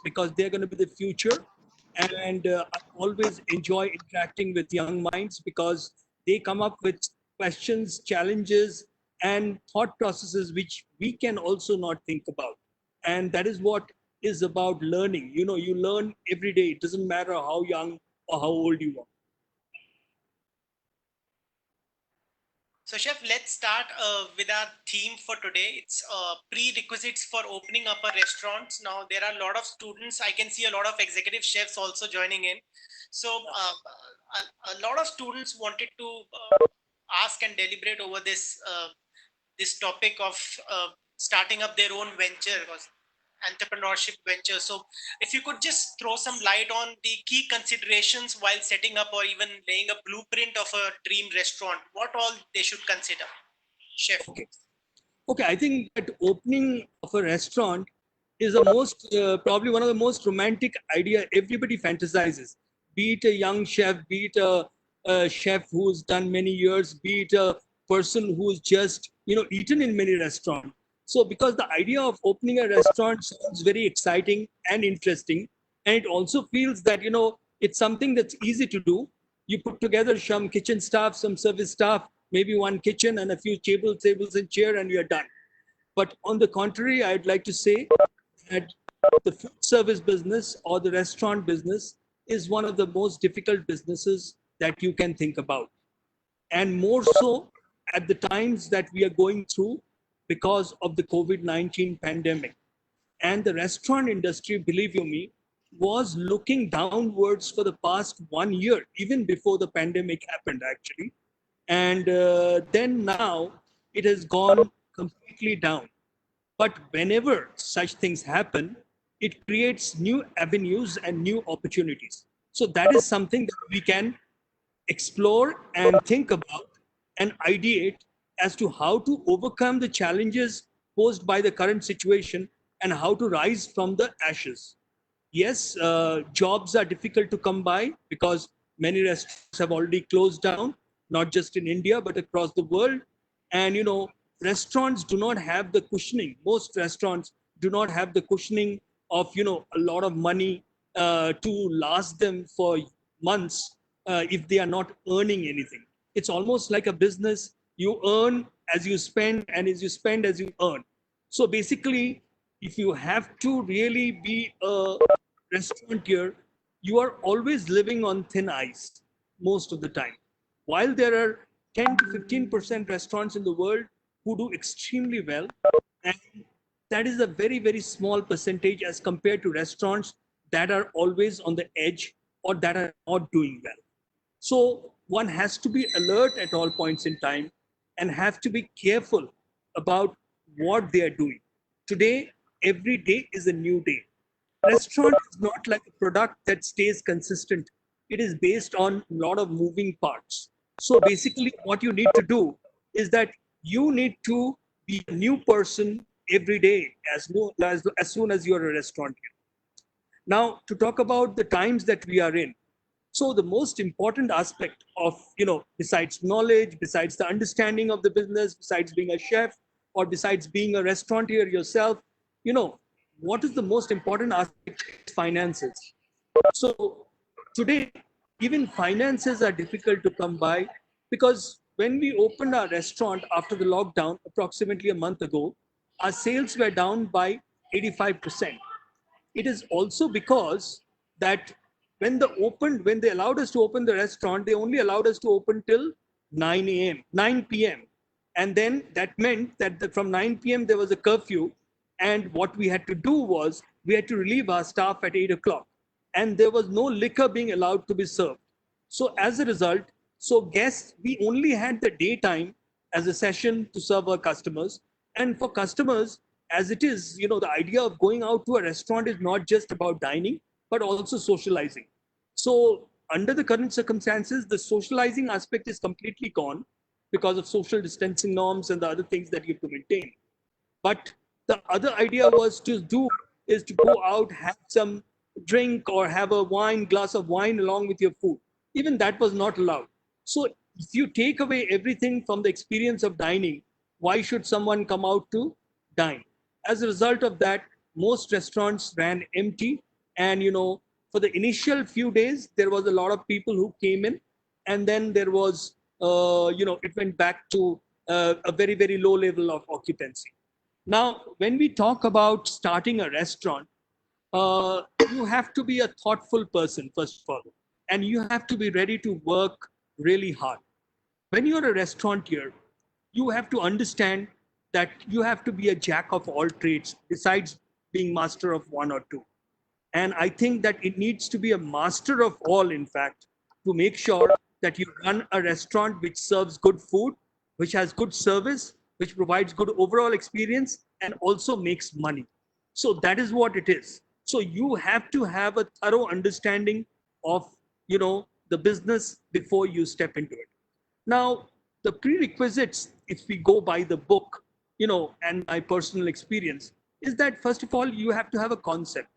because they're going to be the future. And I always enjoy interacting with young minds because they come up with questions, challenges, and thought processes which we can also not think about. And that is what is about learning. You know, you learn every day. It doesn't matter how young or how old you are. So, Chef, let's start with our theme for today. It's prerequisites for opening up a restaurant. Now, there are a lot of students. I can see a lot of executive chefs also joining in. So, a lot of students wanted to ask and deliberate over this topic of starting up their own venture, entrepreneurship venture. So, if you could just throw some light on the key considerations while setting up or even laying a blueprint of a dream restaurant, what all they should consider, Chef. Okay. Okay, I think that opening of a restaurant is the most probably one of the most romantic idea everybody fantasizes. Be it a young chef, be it a chef who's done many years, be it a person who's just eaten in many restaurants. So because the idea of opening a restaurant sounds very exciting and interesting, and it also feels that it's something that's easy to do. You put together some kitchen staff, some service staff, maybe one kitchen and a few tables and chair, and you're done. But on the contrary, I'd like to say that the food service business or the restaurant business is one of the most difficult businesses that you can think about. And more so at the times that we are going through because of the COVID-19 pandemic. And the restaurant industry, believe you me, was looking downwards for the past 1 year, even before the pandemic happened, actually. And then now it has gone completely down. But whenever such things happen, it creates new avenues and new opportunities. So that is something that we can explore and think about and ideate as to how to overcome the challenges posed by the current situation and how to rise from the ashes. Yes, jobs are difficult to come by because many restaurants have already closed down, not just in India, but across the world. And, restaurants do not have the cushioning. Most restaurants do not have the cushioning of, a lot of money to last them for months if they are not earning anything. It's almost like a business. You earn as you spend, and as you spend as you earn. So basically, if you have to really be a restaurateur, you are always living on thin ice most of the time. While there are 10 to 15% restaurants in the world who do extremely well, and that is a very, very small percentage as compared to restaurants that are always on the edge or that are not doing well. So one has to be alert at all points in time and have to be careful about what they are doing. Today, every day is a new day. Restaurant is not like a product that stays consistent. It is based on a lot of moving parts. So basically, what you need to do is that you need to be a new person every day as soon as you're a restaurant. Now, to talk about the times that we are in, so the most important aspect of, besides knowledge, besides the understanding of the business, besides being a chef, or besides being a restaurateur yourself, what is the most important aspect? Is finances. So today, even finances are difficult to come by because when we opened our restaurant after the lockdown approximately a month ago, our sales were down by 85%. It is also because that when they allowed us to open the restaurant, they only allowed us to open till 9 p.m. And then that meant that from 9 p.m. there was a curfew. And what we had to do was we had to relieve our staff at 8 o'clock. And there was no liquor being allowed to be served. So as a result, so guests, we only had the daytime as a session to serve our customers. And for customers, as it is, the idea of going out to a restaurant is not just about dining, but also socializing. So under the current circumstances, the socializing aspect is completely gone because of social distancing norms and the other things that you have to maintain. But the other idea was to do is to go out, have some drink or have a glass of wine along with your food. Even that was not allowed. So if you take away everything from the experience of dining, why should someone come out to dine? As a result of that, most restaurants ran empty And, for the initial few days, there was a lot of people who came in, and then there was, it went back to a very, very low level of occupancy. Now, when we talk about starting a restaurant, you have to be a thoughtful person, first of all, and you have to be ready to work really hard. When you're a restaurateur, you have to understand that you have to be a jack of all trades besides being master of one or two. And I think that it needs to be a master of all, in fact, to make sure that you run a restaurant which serves good food, which has good service, which provides good overall experience, and also makes money. So that is what it is. So you have to have a thorough understanding of, the business before you step into it. Now, the prerequisites, if we go by the book, and my personal experience, is that first of all, you have to have a concept.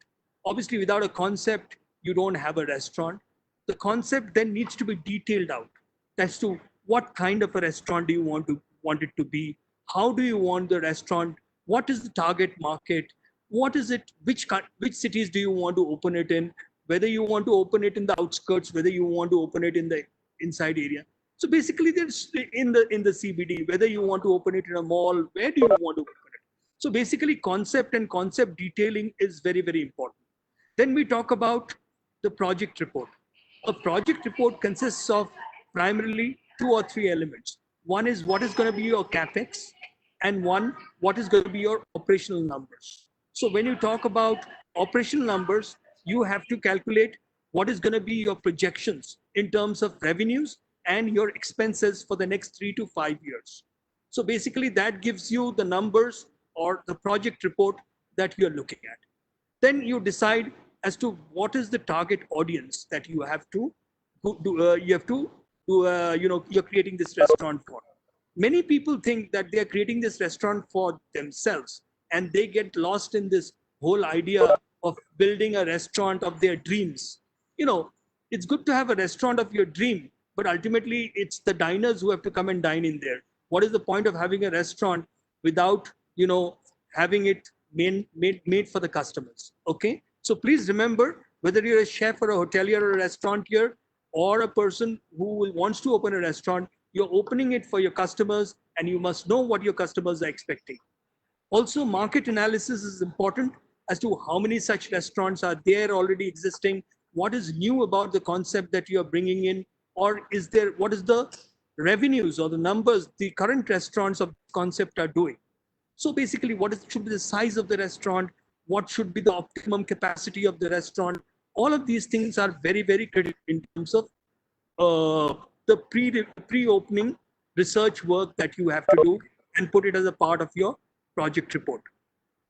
Obviously, without a concept, you don't have a restaurant. The concept then needs to be detailed out as to what kind of a restaurant do you want it to be, how do you want the restaurant, what is the target market, what is it, which cities do you want to open it in, whether you want to open it in the outskirts, whether you want to open it in the inside area. So basically, there's in the CBD, whether you want to open it in a mall, where do you want to open it? So basically, concept and concept detailing is very, very important. Then we talk about the project report. A project report consists of primarily two or three elements. One is what is going to be your capex, and one, what is going to be your operational numbers. So when you talk about operational numbers, you have to calculate what is going to be your projections in terms of revenues and your expenses for the next 3 to 5 years. So basically, that gives you the numbers or the project report that you're looking at. Then you decide as to what is the target audience that you have to you're creating this restaurant for. Many people think that they are creating this restaurant for themselves, and they get lost in this whole idea of building a restaurant of their dreams. It's good to have a restaurant of your dream, but ultimately it's the diners who have to come and dine in there. What is the point of having a restaurant without having it made for the customers? Okay, so please remember, whether you're a chef or a hotelier or a restaurateur or a person who wants to open a restaurant, you're opening it for your customers, and you must know what your customers are expecting. Also, market analysis is important as to how many such restaurants are there already existing, what is new about the concept that you are bringing in, or what is the revenues or the numbers the current restaurants of concept are doing. So basically, should be the size of the restaurant, what should be the optimum capacity of the restaurant. All of these things are very, very critical in terms of the pre-opening research work that you have to do and put it as a part of your project report.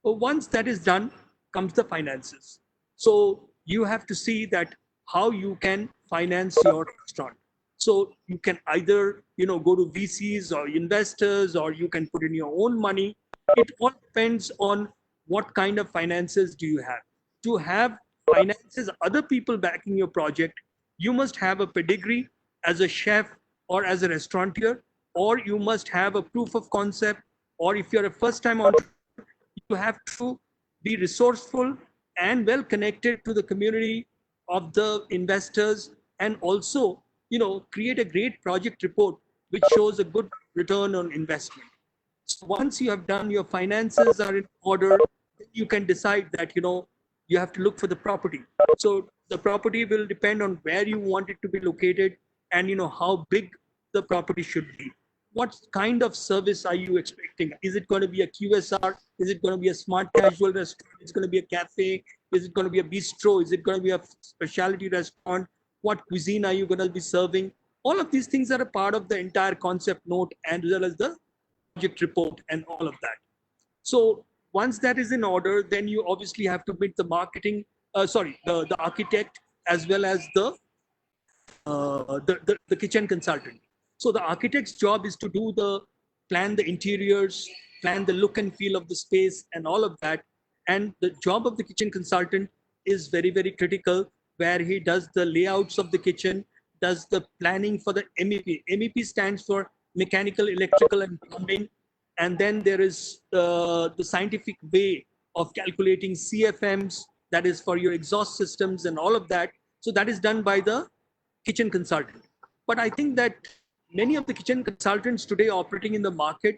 Once that is done, comes the finances. So you have to see that how you can finance your restaurant. So you can either go to VCs or investors, or you can put in your own money. It all depends on what kind of finances do you have. To have finances, other people backing your project, you must have a pedigree as a chef or as a restaurateur, or you must have a proof of concept, or if you're a first-time entrepreneur, you have to be resourceful and well connected to the community of the investors, and also create a great project report which shows a good return on investment. So once you have done, your finances are in order, you can decide that you have to look for the property. So the property will depend on where you want it to be located, and how big the property should be. What kind of service are you expecting? Is it going to be a QSR? Is it going to be a smart casual restaurant? Is it going to be a cafe? Is it going to be a bistro? Is it going to be a specialty restaurant? What cuisine are you going to be serving? All of these things are a part of the entire concept note, and as well as the project report and all of that. So once that is in order, then you obviously have to meet the the architect, as well as the kitchen consultant. So the architect's job is to plan the interiors, plan the look and feel of the space, and all of that. And the job of the kitchen consultant is very, very critical, where he does the layouts of the kitchen, does the planning for the MEP. MEP stands for mechanical, electrical, and plumbing. And then there is the scientific way of calculating CFMs, that is for your exhaust systems and all of that. So that is done by the kitchen consultant. But I think that many of the kitchen consultants today operating in the market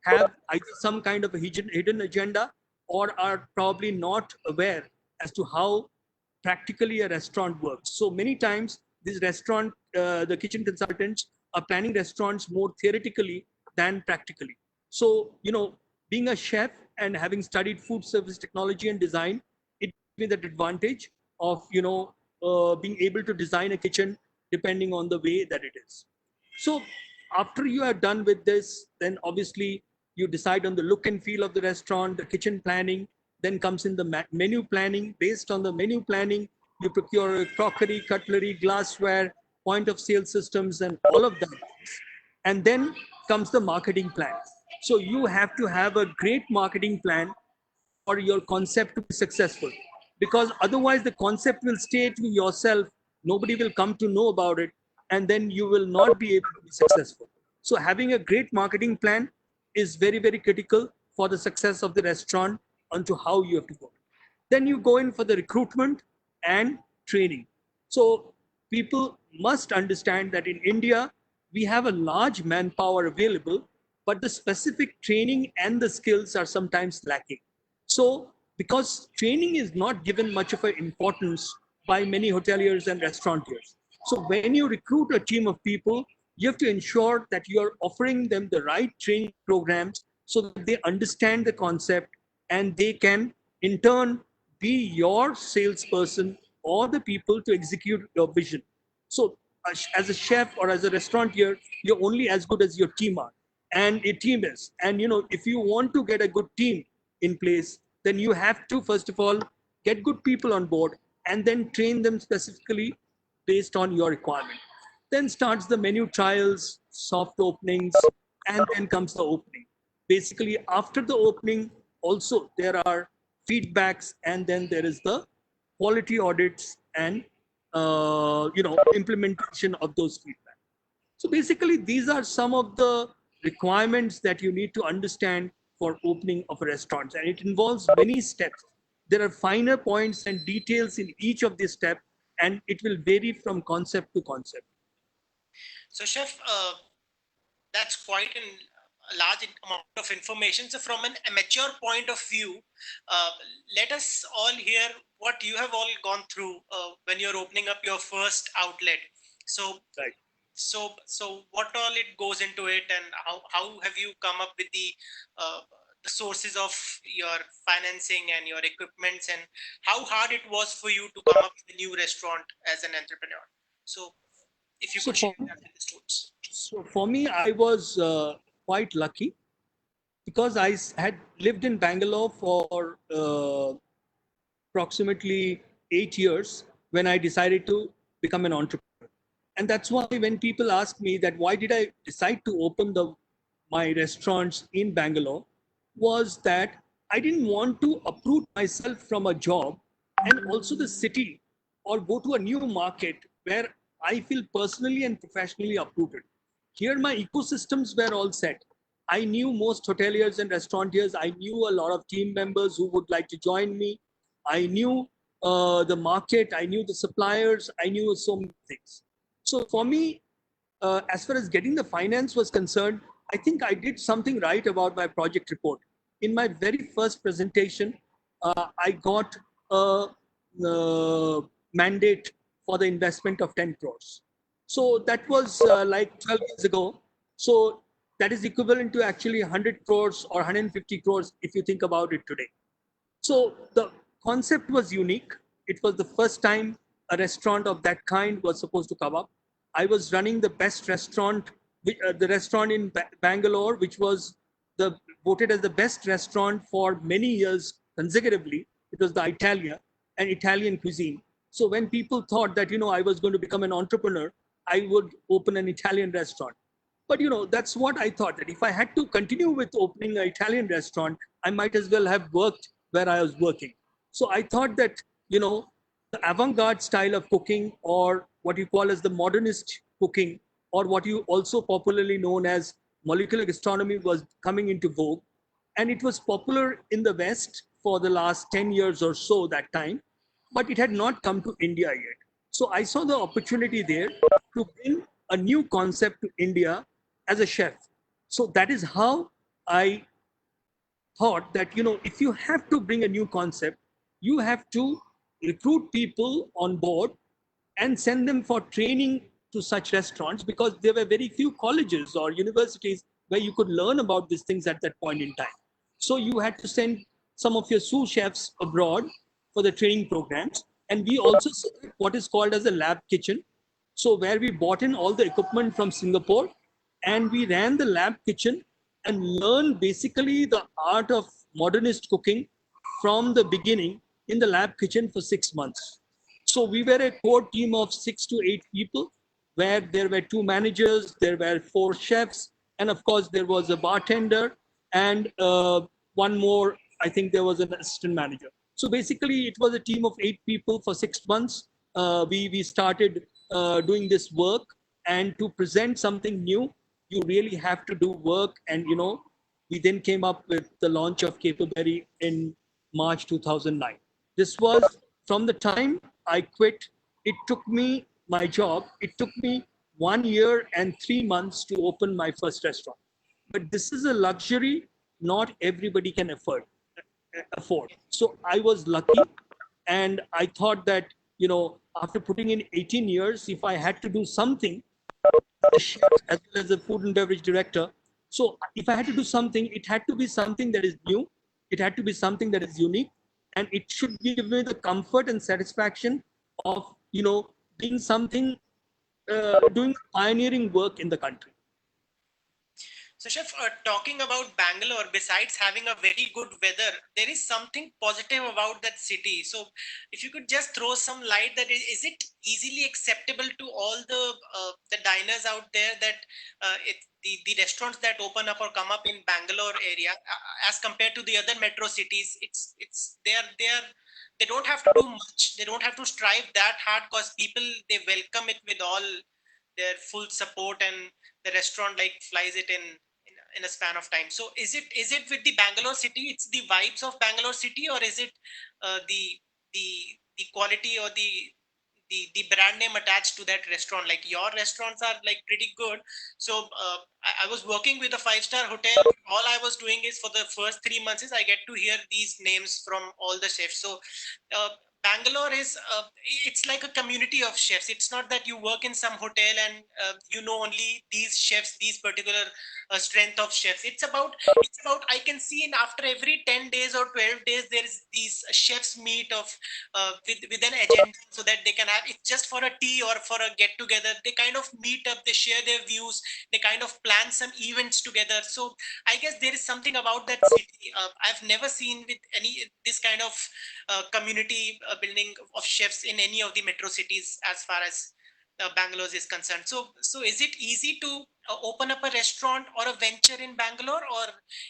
have either some kind of a hidden agenda or are probably not aware as to how practically a restaurant works. So many times the kitchen consultants are planning restaurants more theoretically than practically. So, being a chef and having studied food service technology and design, it gives me that advantage of, being able to design a kitchen depending on the way that it is. So after you are done with this, then obviously you decide on the look and feel of the restaurant, the kitchen planning, then comes in the menu planning. Based on the menu planning, you procure crockery, cutlery, glassware, point of sale systems, and all of that. And then comes the marketing plan. So you have to have a great marketing plan for your concept to be successful, because otherwise the concept will stay to yourself, nobody will come to know about it, and then you will not be able to be successful. So having a great marketing plan is very, very critical for the success of the restaurant onto how you have to go. Then you go in for the recruitment and training. So people must understand that in India we have a large manpower available, but the specific training and the skills are sometimes lacking. So, because training is not given much of an importance by many hoteliers and restaurateurs. So, when you recruit a team of people, you have to ensure that you are offering them the right training programs so that they understand the concept and they can, in turn, be your salesperson or the people to execute your vision. So, as a chef or as a restaurateur, you're only as good as your team are and a team is. And if you want to get a good team in place, then you have to first of all get good people on board and then train them specifically based on your requirement. Then starts the menu trials, soft openings, and then comes the opening. Basically, after the opening, also there are feedbacks, and then there is the quality audits and implementation of those feedback. So basically, these are some of the requirements that you need to understand for opening of a restaurant, and it involves many steps. There are finer points and details in each of these steps, and it will vary from concept to concept. So, Chef, that's quite a large amount of information. So, from an amateur point of view, let us all hear what you have all gone through when you're opening up your first outlet. So, Right. So what all it goes into it, and how have you come up with the sources of your financing and your equipments, and how hard it was for you to come up with a new restaurant as an entrepreneur? So if you So could share for, that with the students. so for me, I was quite lucky because I had lived in Bangalore for approximately 8 years when I decided to become an entrepreneur. And that's why when people ask me that why did I decide to open my restaurants in Bangalore, was that I didn't want to uproot myself from a job and also the city or go to a new market where I feel personally and professionally uprooted. Here, my ecosystems were all set. I knew most hoteliers and restaurateurs. I knew a lot of team members who would like to join me. I knew the market. I knew the suppliers. I knew so many things. So for me, as far as getting the finance was concerned, I think I did something right about my project report. In my very first presentation, I got a mandate for the investment of 10 crores. So that was like 12 years ago. So that is equivalent to actually 100 crores or 150 crores if you think about it today. So the concept was unique. It was the first time a restaurant of that kind was supposed to come up. I was running the best restaurant, the restaurant in Bangalore, which was voted as the best restaurant for many years consecutively. It was the Italia and Italian cuisine. So when people thought that I was going to become an entrepreneur, I would open an Italian restaurant. But that's what I thought, that if I had to continue with opening an Italian restaurant, I might as well have worked where I was working. So I thought that the avant-garde style of cooking, or what you call as the modernist cooking, or what you also popularly known as molecular gastronomy, was coming into vogue. And it was popular in the West for the last 10 years or so that time. but it had not come to India yet. So I saw the opportunity there to bring a new concept to India as a chef. So that is how I thought that, if you have to bring a new concept, you have to recruit people on board and send them for training to such restaurants, because there were very few colleges or universities where you could learn about these things at that point in time. So you had to send some of your sous chefs abroad for the training programs. And we also set up what is called as a lab kitchen. So where we bought in all the equipment from Singapore, and we ran the lab kitchen and learned basically the art of modernist cooking from the beginning in the lab kitchen for 6 months. So we were a core team of 6 to 8 people, where there were 2 managers, there were 4 chefs, and of course there was a bartender and one more. I think there was an assistant manager. So basically, it was a team of 8 people for 6 months. We started doing this work, and to present something new, you really have to do work. And we then came up with the launch of Caperberry in March 2009. This was from the time I quit. It took me my job. It took me 1 year and 3 months to open my first restaurant. But this is a luxury not everybody can afford. So I was lucky, and I thought that after putting in 18 years, if I had to do something as a chef as well as a food and beverage director, so if I had to do something, it had to be something that is new, it had to be something that is unique, and it should give me the comfort and satisfaction of being something, doing pioneering work in the country. So, Chef, talking about Bangalore, besides having a very good weather, there is something positive about that city. So, if you could just throw some light, that is it easily acceptable to all the diners out there, that the restaurants that open up or come up in Bangalore area, as compared to the other metro cities, they don't have to do much. They don't have to strive that hard, because people, they welcome it with all their full support, and the restaurant like flies it in a span of time. So is it with the Bangalore city, it's the vibes of Bangalore city, or is it the quality, or the brand name attached to that restaurant? Like, your restaurants are like pretty good. So I was working with a 5-star hotel. All I was doing is, for the first 3 months, is I get to hear these names from all the chefs. So Bangalore is it's like a community of chefs. It's not that you work in some hotel and only these chefs, these particular strength of chefs. It's about I can see, in after every 10 days or 12 days, there is these chefs meet of with an agenda, so that they can have it just for a tea or for a get together. They kind of meet up, they share their views, they kind of plan some events together. So I guess there is something about that city I've never seen with any this kind of community building of chefs in any of the metro cities, as far as Bangalore is concerned. So is it easy to open up a restaurant or a venture in Bangalore, or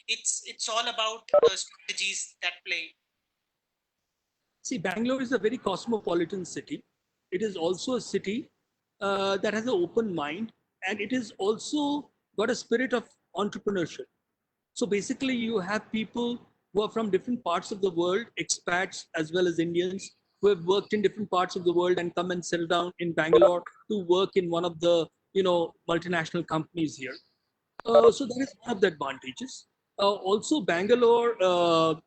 it's all about strategies that play? See, Bangalore is a very cosmopolitan city. It is also a city that has an open mind, and it is also got a spirit of entrepreneurship. So basically, you have people who are from different parts of the world, expats as well as Indians, who have worked in different parts of the world and come and settle down in Bangalore to work in one of the multinational companies here. So that is one of the advantages. Also, Bangalore,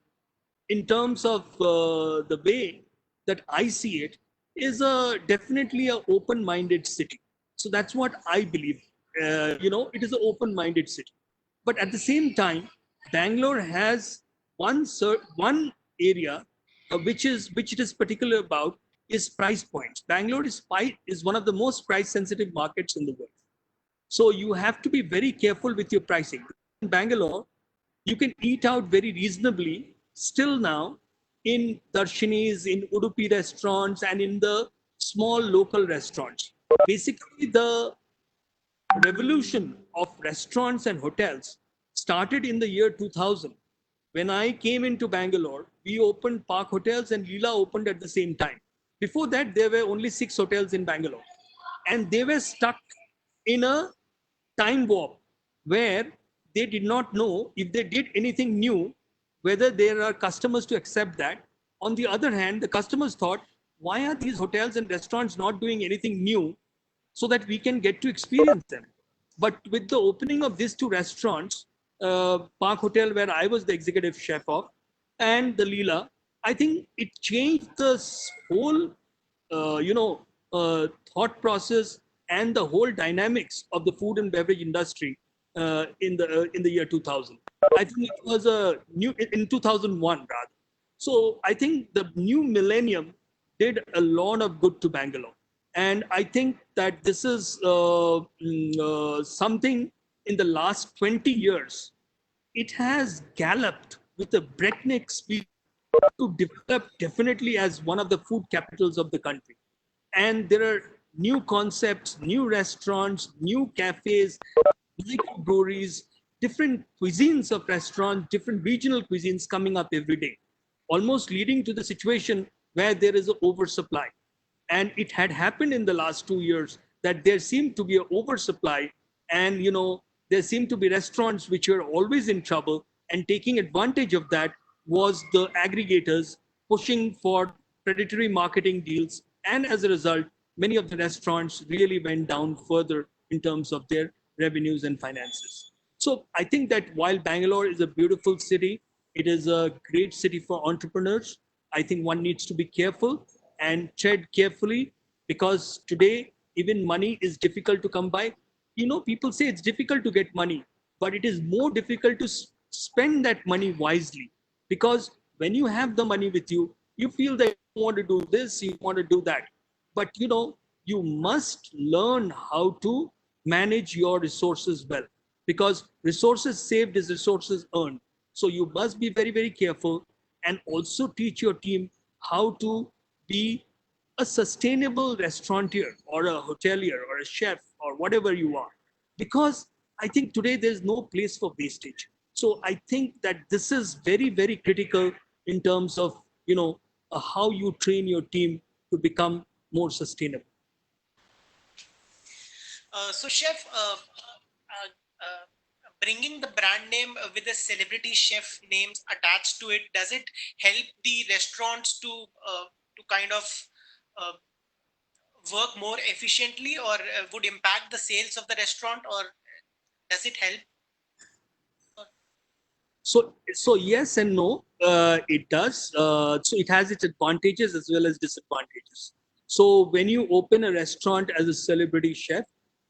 in terms of the way that I see it, is definitely an open-minded city. So that's what I believe. It is an open-minded city. But at the same time, Bangalore has one area which it is particular about is price points. Bangalore is one of the most price-sensitive markets in the world. So you have to be very careful with your pricing. In Bangalore, you can eat out very reasonably still now in Darshanis, in Udupi restaurants, and in the small local restaurants. Basically, the revolution of restaurants and hotels started in the year 2000. When I came into Bangalore, we opened Park Hotels and Leela opened at the same time. Before that, there were only 6 hotels in Bangalore. And they were stuck in a time warp where they did not know if they did anything new, whether there are customers to accept that. On the other hand, the customers thought why are these hotels and restaurants not doing anything new so that we can get to experience them? But with the opening of these two restaurants, Park Hotel, where I was the executive chef of, and the Leela, I think it changed the whole, uh, you know, thought process and the whole dynamics of the food and beverage industry in the year 2000. I think it was a new in 2001 rather. So I think the new millennium did a lot of good to Bangalore. And I think that this is something in the last 20 years. It has galloped with a breakneck speed to develop definitely as one of the food capitals of the country. And there are new concepts, new restaurants, new cafes, microbreweries, different cuisines of restaurants, different regional cuisines coming up every day, almost leading to the situation where there is an oversupply. And it had happened in the last 2 years that there seemed to be an oversupply, and there seemed to be restaurants which were always in trouble, and taking advantage of that was the aggregators pushing for predatory marketing deals. And as a result, many of the restaurants really went down further in terms of their revenues and finances. So I think that while Bangalore is a beautiful city, it is a great city for entrepreneurs. I think one needs to be careful and tread carefully, because today even money is difficult to come by. People say it's difficult to get money, but it is more difficult to spend that money wisely, because when you have the money with you, you feel that you want to do this, you want to do that. But you must learn how to manage your resources well, because resources saved is resources earned. So you must be very, very careful, and also teach your team how to be a sustainable restaurateur or a hotelier or a chef or whatever you are. Because I think today there's no place for wastage. So I think that this is very, very critical in terms of how you train your team to become more sustainable. So, chef, bringing the brand name with the celebrity chef names attached to it, does it help the restaurants to kind of uh, work more efficiently, or would impact the sales of the restaurant, or does it help? So yes and no, it does. So it has its advantages as well as disadvantages. So when you open a restaurant as a celebrity chef,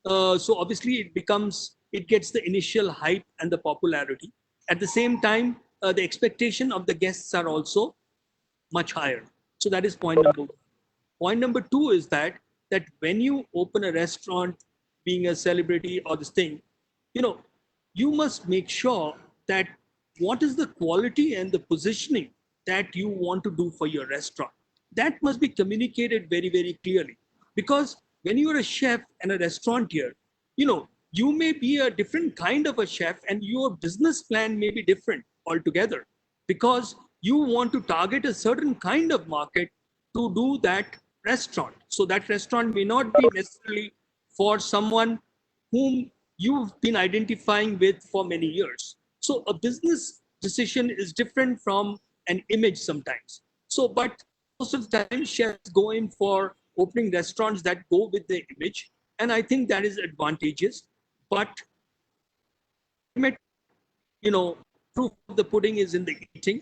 so obviously it gets the initial hype and the popularity. At the same time, the expectation of the guests are also much higher. So that is point number one. Point number two is that when you open a restaurant, being a celebrity or this thing, you know, you must make sure that what is the quality and the positioning that you want to do for your restaurant. That must be communicated very, very clearly. Because when you're a chef and a restaurateur, you may be a different kind of a chef, and your business plan may be different altogether, because you want to target a certain kind of market to do that restaurant. So that restaurant may not be necessarily for someone whom you've been identifying with for many years. So a business decision is different from an image sometimes. So, but most of the time, chefs go in for opening restaurants that go with the image, and I think that is advantageous. But you know, proof of the pudding is in the eating.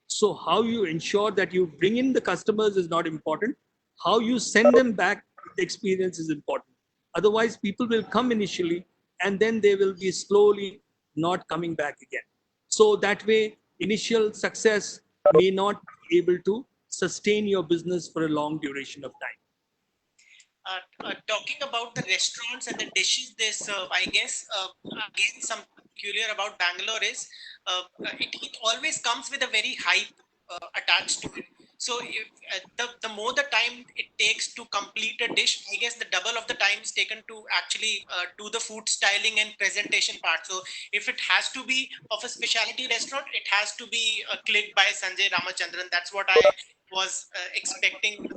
So how you ensure that you bring in the customers is not important. How you send them back with the experience is important. Otherwise, people will come initially and then they will be slowly not coming back again. So that way, initial success may not be able to sustain your business for a long duration of time. Talking about the restaurants and the dishes they serve, I guess again some peculiar about Bangalore is it always comes with a very hype attached to it. So if, the more the time it takes to complete a dish, I guess the double of the time is taken to actually do the food styling and presentation part. So if it has to be of a specialty restaurant, it has to be clicked by Sanjay Ramachandran. That's what I was expecting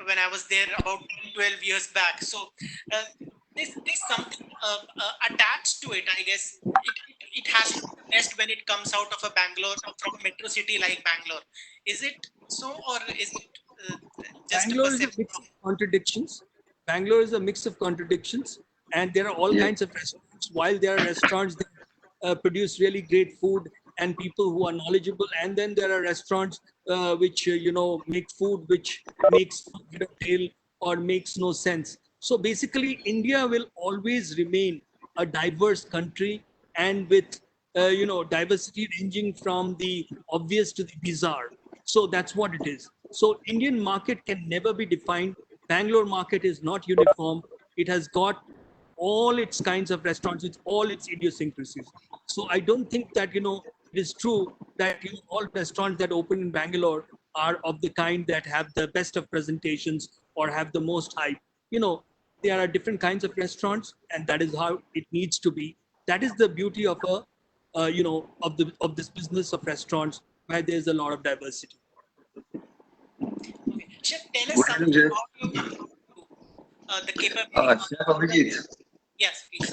when I was there about 10, 12 years back. So uh, there's something attached to it. I guess it has to be best when it comes out of a Bangalore, from a metro city like Bangalore. Is it so, or is it just a Bangalore is a perception mix of. of contradictions. Bangalore is a mix of contradictions, and there are all Yes. kinds of restaurants. While there are restaurants that produce really great food and people who are knowledgeable, and then there are restaurants which make food which makes head or tail or makes no sense. So basically, India will always remain a diverse country, and with diversity ranging from the obvious to the bizarre. So that's what it is. So Indian market can never be defined. Bangalore market is not uniform. It has got all its kinds of restaurants, it's all its idiosyncrasies. So I don't think that it is true that all restaurants that open in Bangalore are of the kind that have the best of presentations or have the most hype. There are different kinds of restaurants, and that is how it needs to be. That is the beauty of of this business of restaurants, where there's a lot of diversity. Okay. Chef, tell us Good evening, something Chef. about the capability. Chef Abhijit. Yes, please.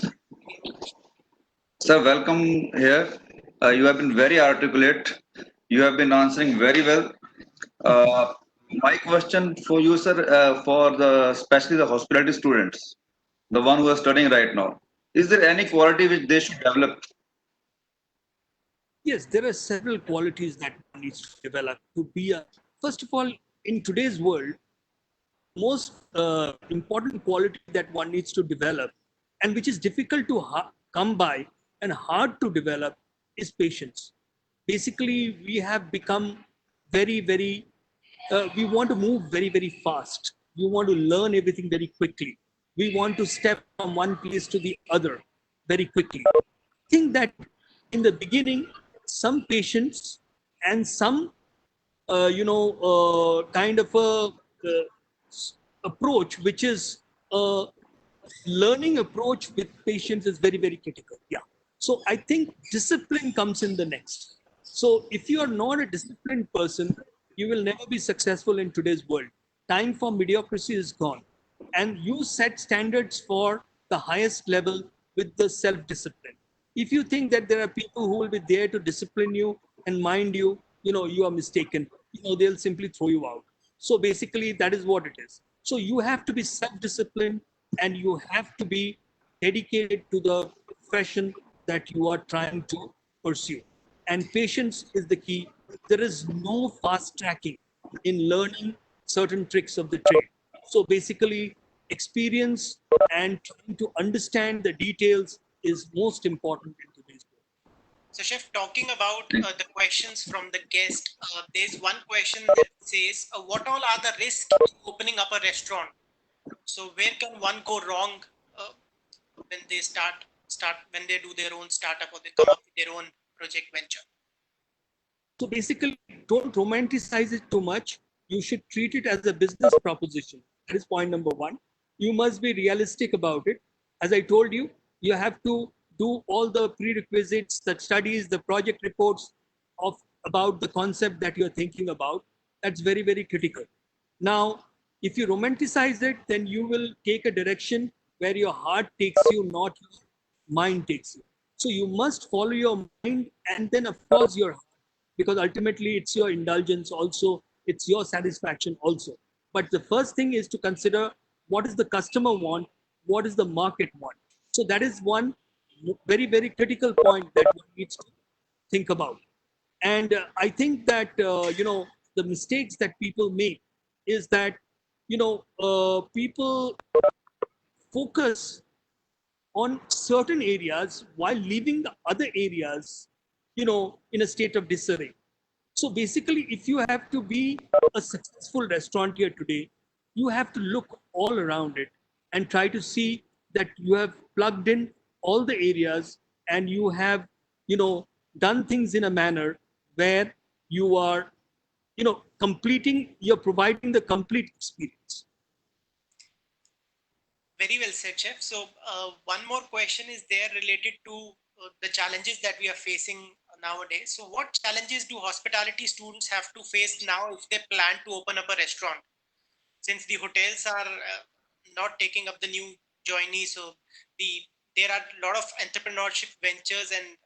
Sir, welcome here. You have been very articulate. You have been answering very well. Uh, my question for you, sir, for especially the hospitality students, the one who are studying right now, is there any quality which they should develop? Yes, there are several qualities that one needs to develop to be a. First of all, in today's world, most important quality that one needs to develop, and which is difficult to come by and hard to develop, is patience. Basically, we have become very, very, we want to move very, very fast. We want to learn everything very quickly. We want to step from one place to the other very quickly. I think that in the beginning, some patience and some kind of a approach, which is a learning approach with patience, is very, very critical. Yeah. So I think discipline comes in the next. So if you are not a disciplined person, you will never be successful in today's world. Time for mediocrity is gone. And you set standards for the highest level with the self-discipline. If you think that there are people who will be there to discipline you and mind you, you are mistaken. They'll simply throw you out. So basically, that is what it is. So you have to be self-disciplined, and you have to be dedicated to the profession that you are trying to pursue. And patience is the key. There is no fast tracking in learning certain tricks of the trade. So basically, experience and trying to understand the details is most important in today's world. So, Chef, talking about the questions from the guest, there's one question that says, "What all are the risks in opening up a restaurant? So, where can one go wrong uh, when they start when they do their own startup or they come up with their own project venture?" So basically, don't romanticize it too much. You should treat it as a business proposition. That is point number one. You must be realistic about it. As I told you, you have to do all the prerequisites, the studies, the project reports of about the concept that you're thinking about. That's very, very critical. Now, if you romanticize it, then you will take a direction where your heart takes you, not your mind takes you. So you must follow your mind, and then, of course, your heart, because ultimately it's your indulgence also, it's your satisfaction also. But the first thing is to consider, what does the customer want, what does the market want. So that is one very, very critical point that one needs to think about. And I think that the mistakes that people make is that people focus on certain areas while leaving the other areas in a state of disarray. So basically, if you have to be a successful restaurateur today, you have to look all around it and try to see that you have plugged in all the areas, and you have, done things in a manner where you are, you're providing the complete experience. Very well said, Chef. So, one more question is there related to the challenges that we are facing nowadays. So, what challenges do hospitality students have to face now if they plan to open up a restaurant? Since the hotels are not taking up the new joinees, so there are a lot of entrepreneurship ventures, and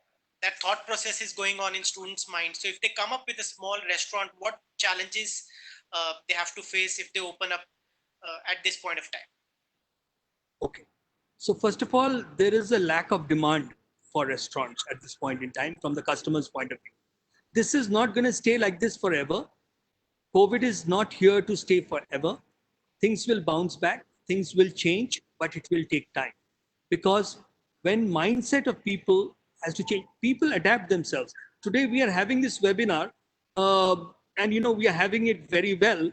that thought process is going on in students' minds. So, if they come up with a small restaurant, what challenges they have to face if they open up at this point of time? Okay. So first of all, there is a lack of demand for restaurants at this point in time from the customer's point of view. This is not going to stay like this forever. COVID is not here to stay forever. Things will bounce back, things will change, but it will take time. Because when mindset of people has to change, people adapt themselves. Today we are having this webinar, and we are having it very well.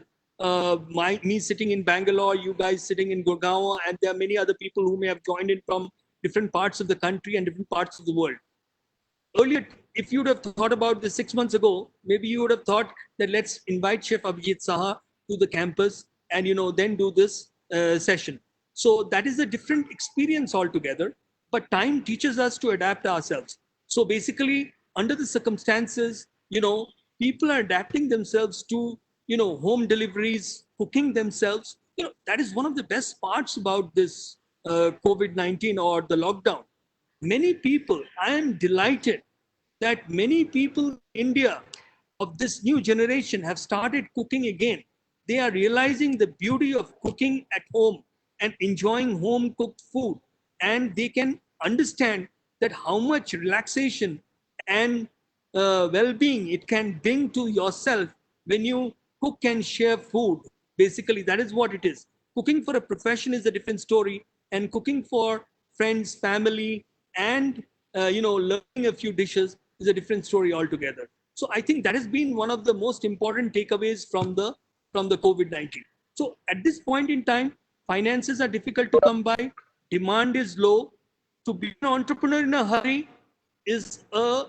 Me sitting in Bangalore, you guys sitting in Gurgaon, and there are many other people who may have joined in from different parts of the country and different parts of the world. Earlier, if you would have thought about this 6 months ago, maybe you would have thought that let's invite Chef Abhijit Saha to the campus and then do this session. So that is a different experience altogether. But time teaches us to adapt ourselves. So basically, under the circumstances, people are adapting themselves to home deliveries, cooking themselves. That is one of the best parts about this COVID-19 or the lockdown. Many people, I am delighted that many people in India of this new generation have started cooking again. They are realizing the beauty of cooking at home and enjoying home cooked food. And they can understand that how much relaxation and well-being it can bring to yourself when you cook and share food. Basically, that is what it is. Cooking for a profession is a different story, and cooking for friends, family, and learning a few dishes is a different story altogether. So I think that has been one of the most important takeaways from the COVID-19. So at this point in time, finances are difficult to come by, demand is low. To be an entrepreneur in a hurry is a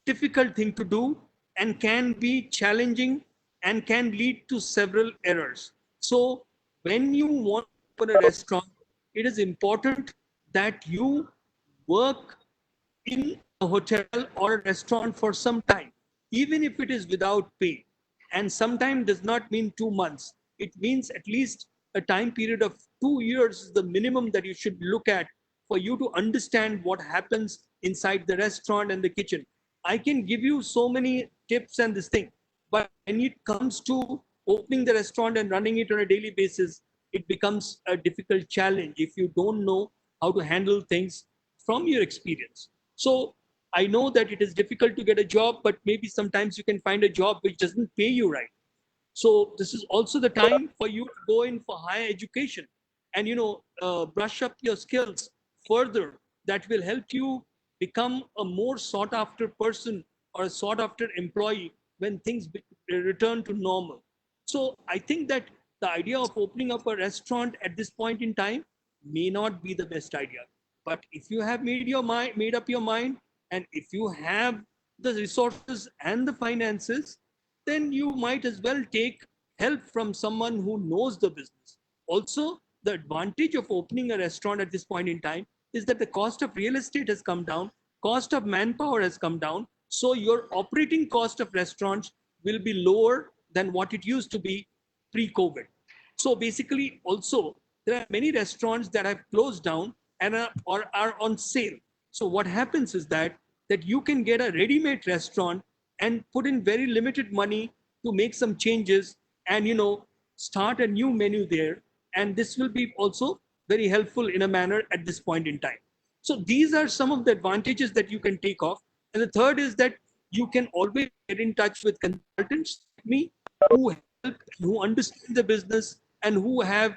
difficult thing to do and can be challenging and can lead to several errors. So when you want to open a restaurant, it is important that you work in a hotel or a restaurant for some time, even if it is without pay. And sometime does not mean 2 months. It means at least a time period of 2 years is the minimum that you should look at for you to understand what happens inside the restaurant and the kitchen. I can give you so many tips and this thing, but when it comes to opening the restaurant and running it on a daily basis, it becomes a difficult challenge if you don't know how to handle things from your experience. So I know that it is difficult to get a job, but maybe sometimes you can find a job which doesn't pay you right. So this is also the time for you to go in for higher education and brush up your skills further. That will help you become a more sought after person or a sought after employee when things return to normal. So I think that the idea of opening up a restaurant at this point in time may not be the best idea. But if you have made up your mind, and if you have the resources and the finances, then you might as well take help from someone who knows the business. Also, the advantage of opening a restaurant at this point in time is that the cost of real estate has come down, cost of manpower has come down, so your operating cost of restaurants will be lower than what it used to be pre-COVID. So basically, also, there are many restaurants that have closed down and are on sale. So what happens is that you can get a ready-made restaurant and put in very limited money to make some changes and start a new menu there, and this will be also very helpful in a manner at this point in time. So these are some of the advantages that you can take off. And the third is that you can always get in touch with consultants like me who help, who understand the business, and who have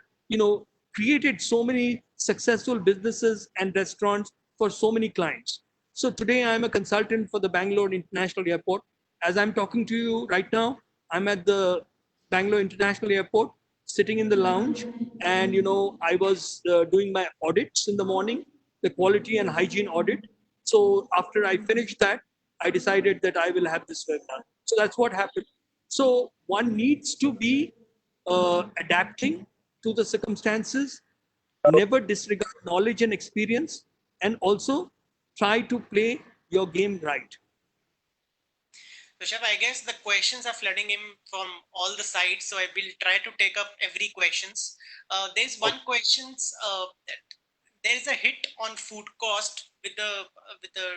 created so many successful businesses and restaurants for so many clients. So today I'm a consultant for the Bangalore International Airport. As I'm talking to you right now, I'm at the Bangalore International Airport, sitting in the lounge, and I was doing my audits in the morning, the quality and hygiene audit. So after I finished that, I decided that I will have this webinar. So that's what happened. So one needs to be adapting to the circumstances, never disregard knowledge and experience, and also try to play your game right. So, Chef, I guess the questions are flooding in from all the sides, so I will try to take up every questions. There's one question that there is a hit on food cost with the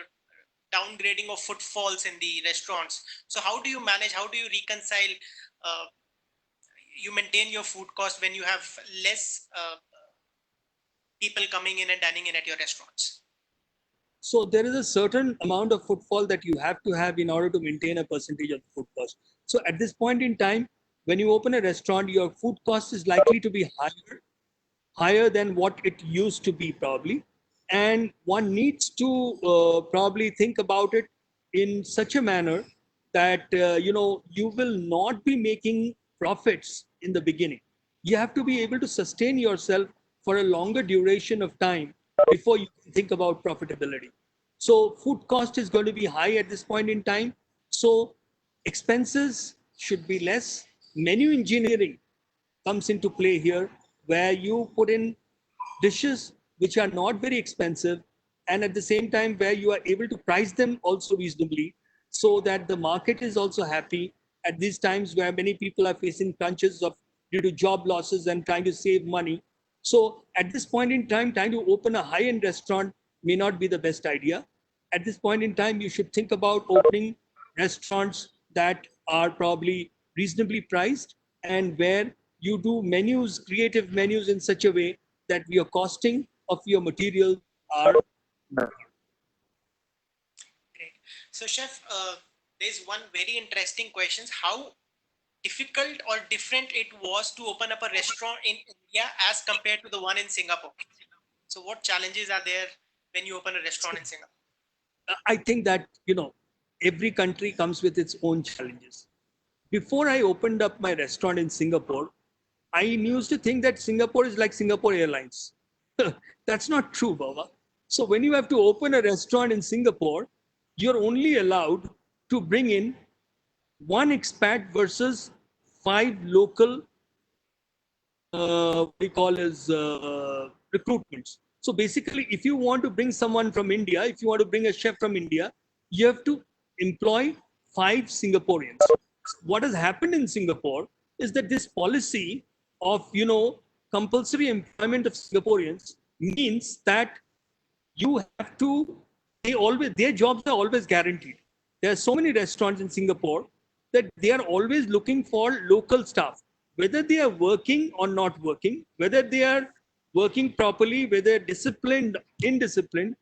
downgrading of footfalls in the restaurants. So how do you manage? How do you reconcile? you maintain your food cost when you have less people coming in and dining in at your restaurants? So there is a certain amount of footfall that you have to have in order to maintain a percentage of the food cost. So at this point in time, when you open a restaurant, your food cost is likely to be higher than what it used to be probably. And one needs to probably think about it in such a manner that you will not be making profits in the beginning. You have to be able to sustain yourself for a longer duration of time before you can think about profitability. So food cost is going to be high at this point in time. So expenses should be less. Menu engineering comes into play here, where you put in dishes which are not very expensive, and at the same time where you are able to price them also reasonably, so that the market is also happy at these times where many people are facing crunches of due to job losses and trying to save money. So at this point in time, trying to open a high-end restaurant may not be the best idea. At this point in time, you should think about opening restaurants that are probably reasonably priced, and where you do menus, creative menus in such a way that your costing of your material are. Great. So, Chef, there's one very interesting question. How difficult or different it was to open up a restaurant in India as compared to the one in Singapore? So, what challenges are there when you open a restaurant in Singapore? I think that, every country comes with its own challenges. Before I opened up my restaurant in Singapore, I used to think that Singapore is like Singapore Airlines. That's not true, Baba. So when you have to open a restaurant in Singapore, you're only allowed to bring in one expat versus 5 local, what we call as recruitments. So basically, if you want to bring someone from India, if you want to bring a chef from India, you have to employ 5 Singaporeans. What has happened in Singapore is that this policy of compulsory employment of Singaporeans means that you have to their jobs are always guaranteed. There are so many restaurants in Singapore that they are always looking for local staff, whether they are working or not working, whether they are working properly, whether disciplined, indisciplined.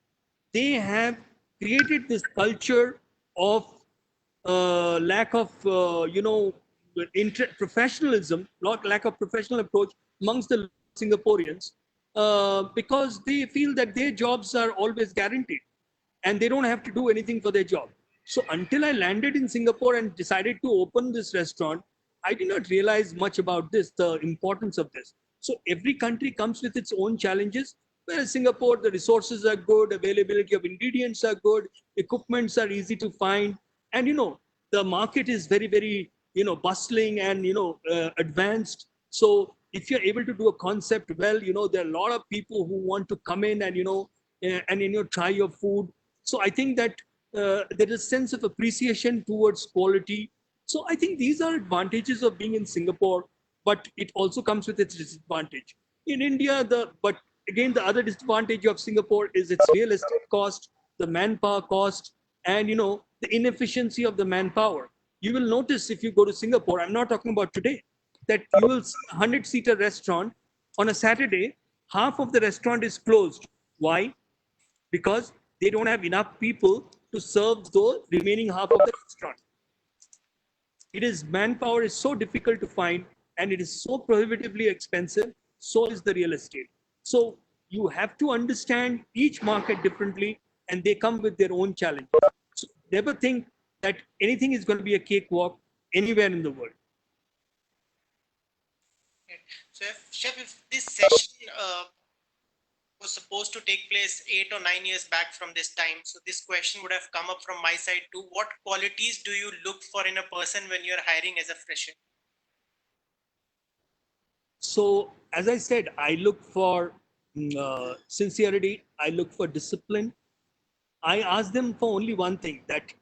They have created this culture of lack of professionalism, lack of professional approach amongst the Singaporeans, because they feel that their jobs are always guaranteed and they don't have to do anything for their job. So until I landed in Singapore and decided to open this restaurant, I did not realize much about this, the importance of this. So every country comes with its own challenges. Whereas Singapore, the resources are good, availability of ingredients are good, equipments are easy to find, and the market is very, very bustling and advanced. So if you're able to do a concept well, there are a lot of people who want to come in and try your food. So I think that there is a sense of appreciation towards quality. So I think these are advantages of being in Singapore, but it also comes with its disadvantage. In India, but again, the other disadvantage of Singapore is its real estate cost, the manpower cost, and the inefficiency of the manpower. You will notice if you go to Singapore, I'm not talking about today, that you will see a 100-seater restaurant on a Saturday, half of the restaurant is closed. Why? Because they don't have enough people to serve the remaining half of the restaurant. Manpower is so difficult to find, and it is so prohibitively expensive. So is the real estate. So you have to understand each market differently, and they come with their own challenges. So never think that anything is going to be a cakewalk anywhere in the world. So, Chef, if this session was supposed to take place 8 or 9 years back from this time, so this question would have come up from my side too. What qualities do you look for in a person when you're hiring as a fresher? So, as I said, I look for sincerity. I look for discipline. I ask them for only one thing, that,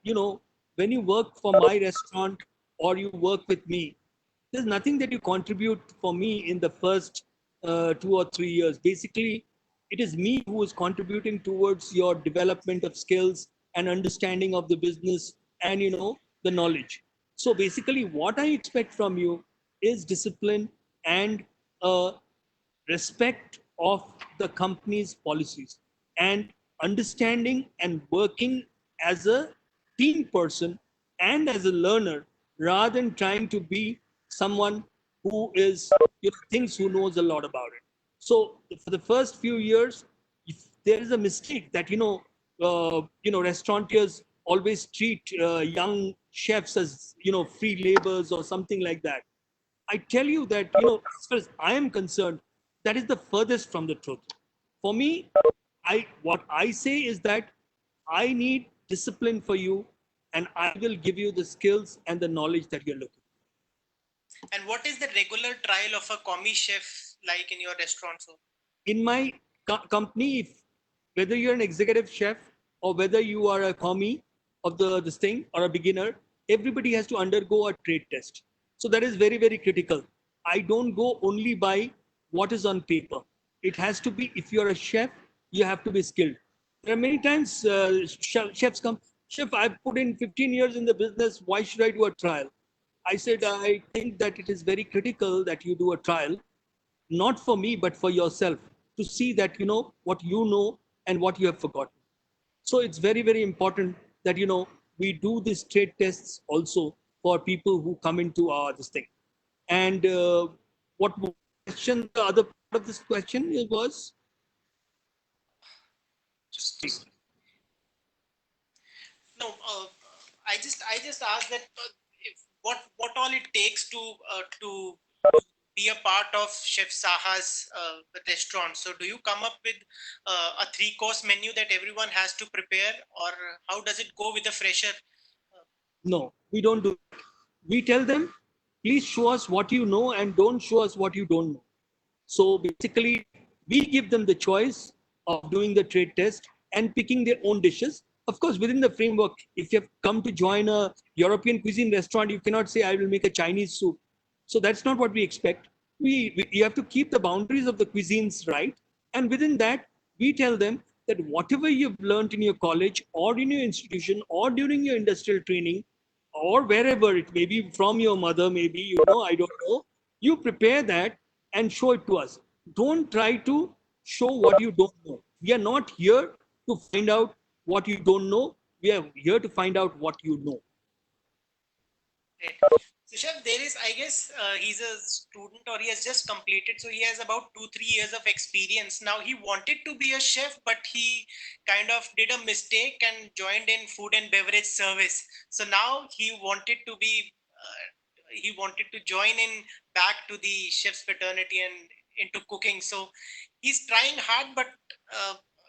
when you work for my restaurant or you work with me, there's nothing that you contribute for me in the first 2 or 3 years. Basically, it is me who is contributing towards your development of skills and understanding of the business and, the knowledge. So basically, what I expect from you is discipline and respect of the company's policies and understanding and working as a team person and as a learner rather than trying to be someone who is thinks who knows a lot about it. So for the first few years, if there is a mistake that restaurateurs always treat young chefs as free laborers or something like that. I tell you that, as far as I am concerned, that is the furthest from the truth. For me, what I say is that I need discipline for you, and I will give you the skills and the knowledge that you're looking for. And what is the regular trial of a commie chef like in your restaurant? So, in my company, whether you're an executive chef or whether you are a commie of this thing or a beginner, everybody has to undergo a trade test. So that is very, very critical. I don't go only by what is on paper. It has to be, if you're a chef, you have to be skilled. There are many times chefs come, chef, I've put in 15 years in the business. Why should I do a trial? I said, I think that it is very critical that you do a trial, not for me, but for yourself, to see that you know what you know and what you have forgotten. So it's very, very important that we do these trade tests also for people who come into this thing. And what question? The other part of this question was. no, I just asked that if, what all it takes to be a part of Chef Saha's restaurant. So do you come up with a 3-course menu that everyone has to prepare, or how does it go with a fresher? No, we don't do it. We tell them, please show us what you know and don't show us what you don't know. So basically, we give them the choice of doing the trade test and picking their own dishes. Of course, within the framework, if you have come to join a European cuisine restaurant, you cannot say, I will make a Chinese soup. So that's not what we expect. You have to keep the boundaries of the cuisines right. And within that, we tell them that whatever you've learned in your college or in your institution or during your industrial training, or wherever it may be, from your mother, maybe, I don't know, you prepare that and show it to us. Don't try to show what you don't know. We are not here to find out what you don't know. We are here to find out what you know. Great. So, Chef, there is, I guess, he's a student or he has just completed. So he has about 2-3 years of experience. Now he wanted to be a chef, but he kind of did a mistake and joined in food and beverage service. So now he wanted to join in back to the chef's fraternity and into cooking. So he's trying hard, but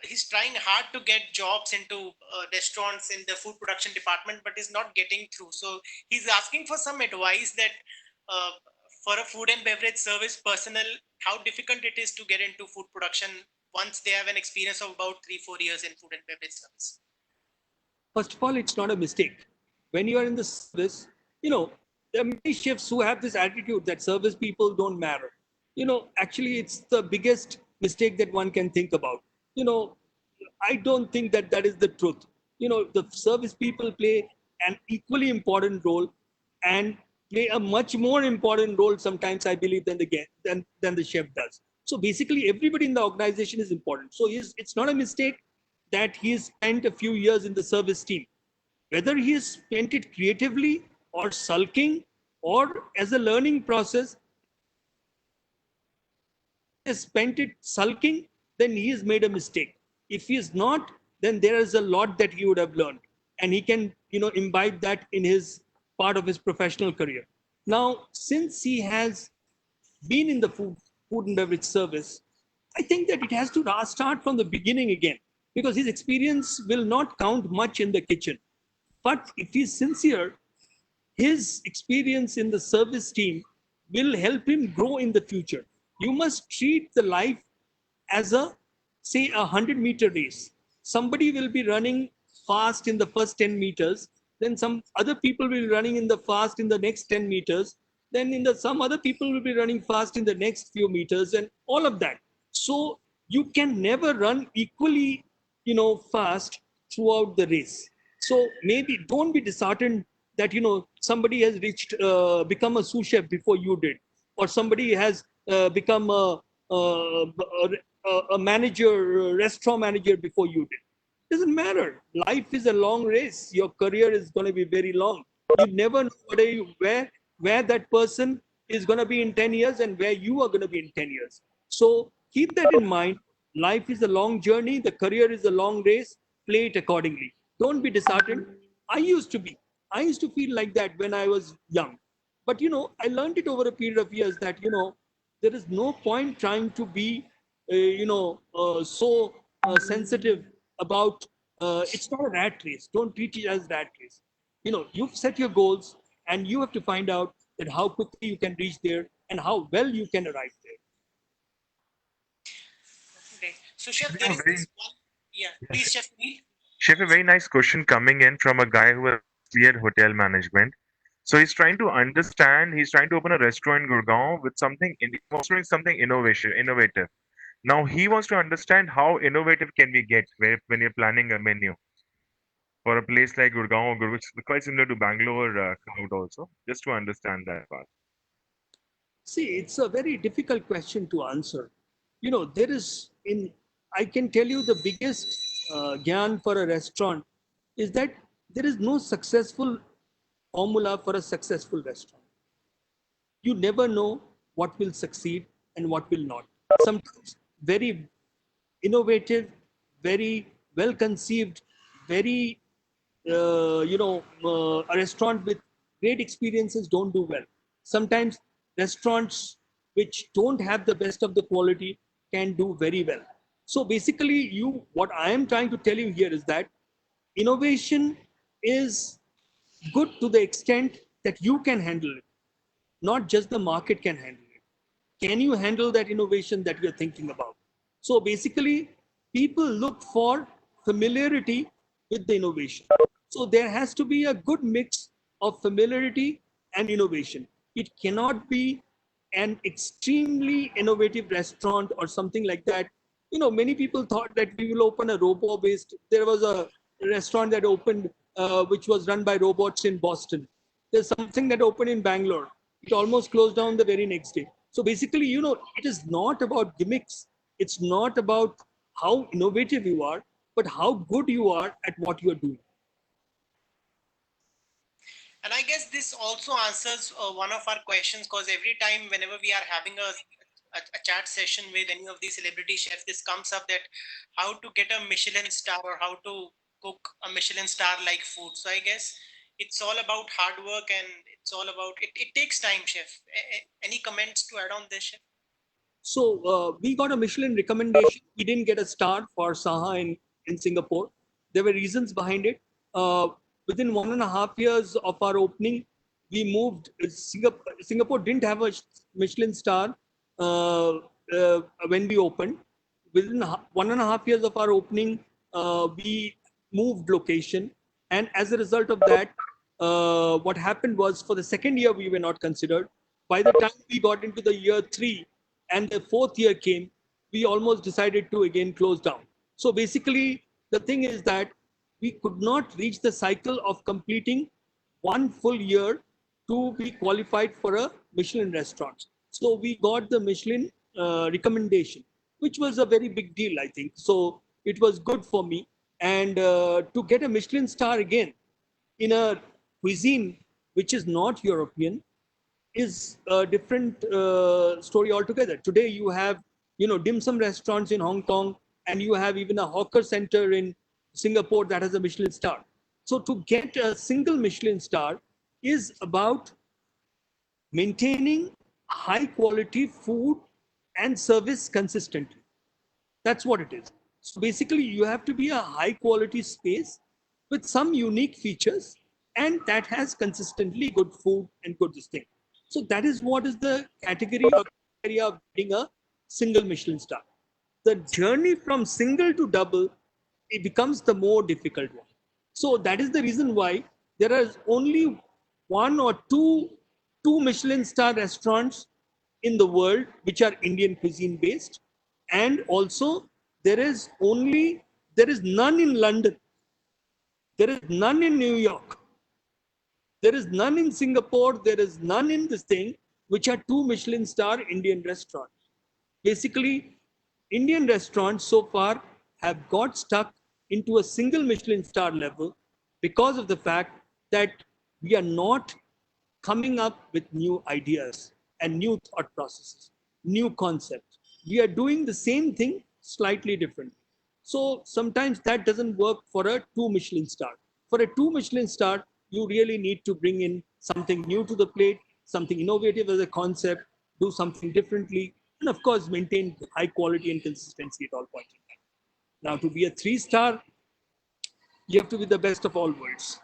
he's trying hard to get jobs into restaurants in the food production department, but is not getting through. So he's asking for some advice that for a food and beverage service personnel, how difficult it is to get into food production once they have an experience of about 3-4 years in food and beverage service. First of all, it's not a mistake. When you are in the service, there are many chefs who have this attitude that service people don't matter. Actually, it's the biggest mistake that one can think about. I don't think that that is the truth. The service people play an equally important role and play a much more important role sometimes, I believe, than the chef does. So basically, everybody in the organization is important. So it's not a mistake that he has spent a few years in the service team. Whether he has spent it creatively or sulking or as a learning process, he has spent it sulking, then he has made a mistake. If he is not, then there is a lot that he would have learned, and he can, imbibe that in his part of his professional career. Now, since he has been in the food and beverage service, I think that it has to start from the beginning again, because his experience will not count much in the kitchen. But if he's sincere, his experience in the service team will help him grow in the future. You must treat the life as say, 100-meter race. Somebody will be running fast in the first 10 meters, then some other people will be running in the next 10 meters, then some other people will be running fast in the next few meters, and all of that. So you can never run equally, fast throughout the race. So maybe don't be disheartened that somebody has become a sous chef before you did. or somebody has become a manager, a restaurant manager before you did. Doesn't matter. Life is a long race. Your career is going to be very long. You never know where that person is going to be in 10 years and where you are going to be in 10 years. So keep that in mind. Life is a long journey. The career is a long race. Play it accordingly. Don't be disheartened. I used to be. I used to feel like that when I was young. But I learned it over a period of years that there is no point trying to be so sensitive about it's not a rat race. Don't treat it as rat race. You've set your goals and you have to find out that how quickly you can reach there and how well you can arrive there. Great. So, Chef, We there have is very, this one. Yeah, please, Chef Neil. Chef, a very nice question coming in from a guy who has cleared hotel management. So he's trying to understand, he's trying to open a restaurant in Gurgaon with something, he wants to do something innovative. Now he wants to understand how innovative can we get when you're planning a menu for a place like Gurgaon, which is quite similar to Bangalore crowd also, just to understand that part. See, it's a very difficult question to answer. There is I can tell you the biggest gyan for a restaurant is that there is no successful formula for a successful restaurant. You never know what will succeed and what will not. Sometimes very innovative, very well conceived, very a restaurant with great experiences don't do well. Sometimes restaurants which don't have the best of the quality can do very well. So basically, what I am trying to tell you here is that innovation is good to the extent that you can handle it, not just the market can handle it. Can you handle that innovation that you're thinking about? So basically, people look for familiarity with the innovation. So there has to be a good mix of familiarity and innovation. It cannot be an extremely innovative restaurant or something like that. Many people thought that we will open a robot-based. There was a restaurant that opened, which was run by robots in Boston. There's something that opened in Bangalore. It almost closed down the very next day. So basically, it is not about gimmicks. It's not about how innovative you are, but how good you are at what you are doing. And I guess this also answers one of our questions, because every time whenever we are having a chat session with any of these celebrity chefs, this comes up that how to get a Michelin star or how to cook a Michelin star like food. So I guess it's all about hard work and it's all about it takes time, chef. Any comments to add on this, chef? So we got a Michelin recommendation. We didn't get a star for Saha in Singapore. There were reasons behind it. Within 1.5 years of our opening, we moved. Singapore didn't have a Michelin star when we opened. Within 1.5 years of our opening, we moved location. And as a result of that, what happened was for the second year, we were not considered. By the time we got into the year 3, and the 4th year came, we almost decided to again close down. So basically, the thing is that we could not reach the cycle of completing 1 full year to be qualified for a Michelin restaurant. So we got the Michelin recommendation, which was a very big deal, I think. So it was good for me. And to get a Michelin star again in a cuisine which is not European, is a different story altogether. Today you have, dim sum restaurants in Hong Kong, and you have even a hawker center in Singapore that has a Michelin star. So to get a single Michelin star is about maintaining high quality food and service consistently. That's what it is. So basically, you have to be a high quality space with some unique features, and that has consistently good food and good this thing. So that is what is the category or area of getting a single Michelin star. The journey from single to double, it becomes the more difficult one. So that is the reason why there are only 1 or 2 Michelin star restaurants in the world which are Indian cuisine based, and also there is none in London, there is none in New York, there is none in Singapore, there is none in this thing. which are 2 Michelin star Indian restaurants. Basically, Indian restaurants so far have got stuck into a single Michelin star level because of the fact that we are not coming up with new ideas and new thought processes, new concepts. We are doing the same thing slightly differently. So sometimes that doesn't work for a 2 Michelin star. For a 2 Michelin star, you really need to bring in something new to the plate, something innovative as a concept, do something differently, and of course, maintain high quality and consistency at all points in time. Now, to be a 3 star, you have to be the best of all worlds.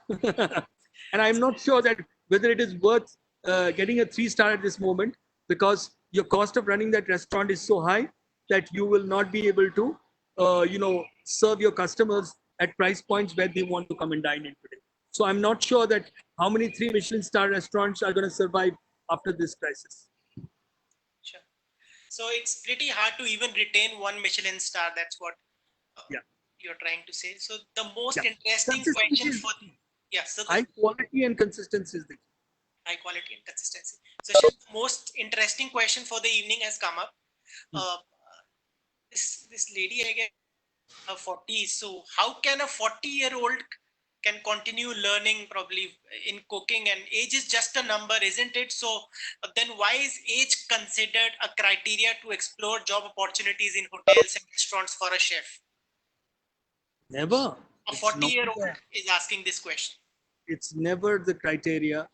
And I'm not sure that whether it is worth getting a 3 star at this moment, because your cost of running that restaurant is so high that you will not be able to, serve your customers at price points where they want to come and dine in today. So I'm not sure that how many 3 Michelin star restaurants are going to survive after this crisis. Sure. So it's pretty hard to even retain 1 Michelin star. That's what Yeah. you're trying to say. So the most Yeah. interesting Consistency question is for so the high quality and consistency is the key. high quality and consistency. So Chef, the most interesting question for the evening has come up. This lady, I guess, 40. So how can a 40-year-old can continue learning probably in cooking, and age is just a number, isn't it? So then why is age considered a criteria to explore job opportunities in hotels and restaurants for a chef? Never. A It's not 40-year-old there. is asking this question. It's never the criteria.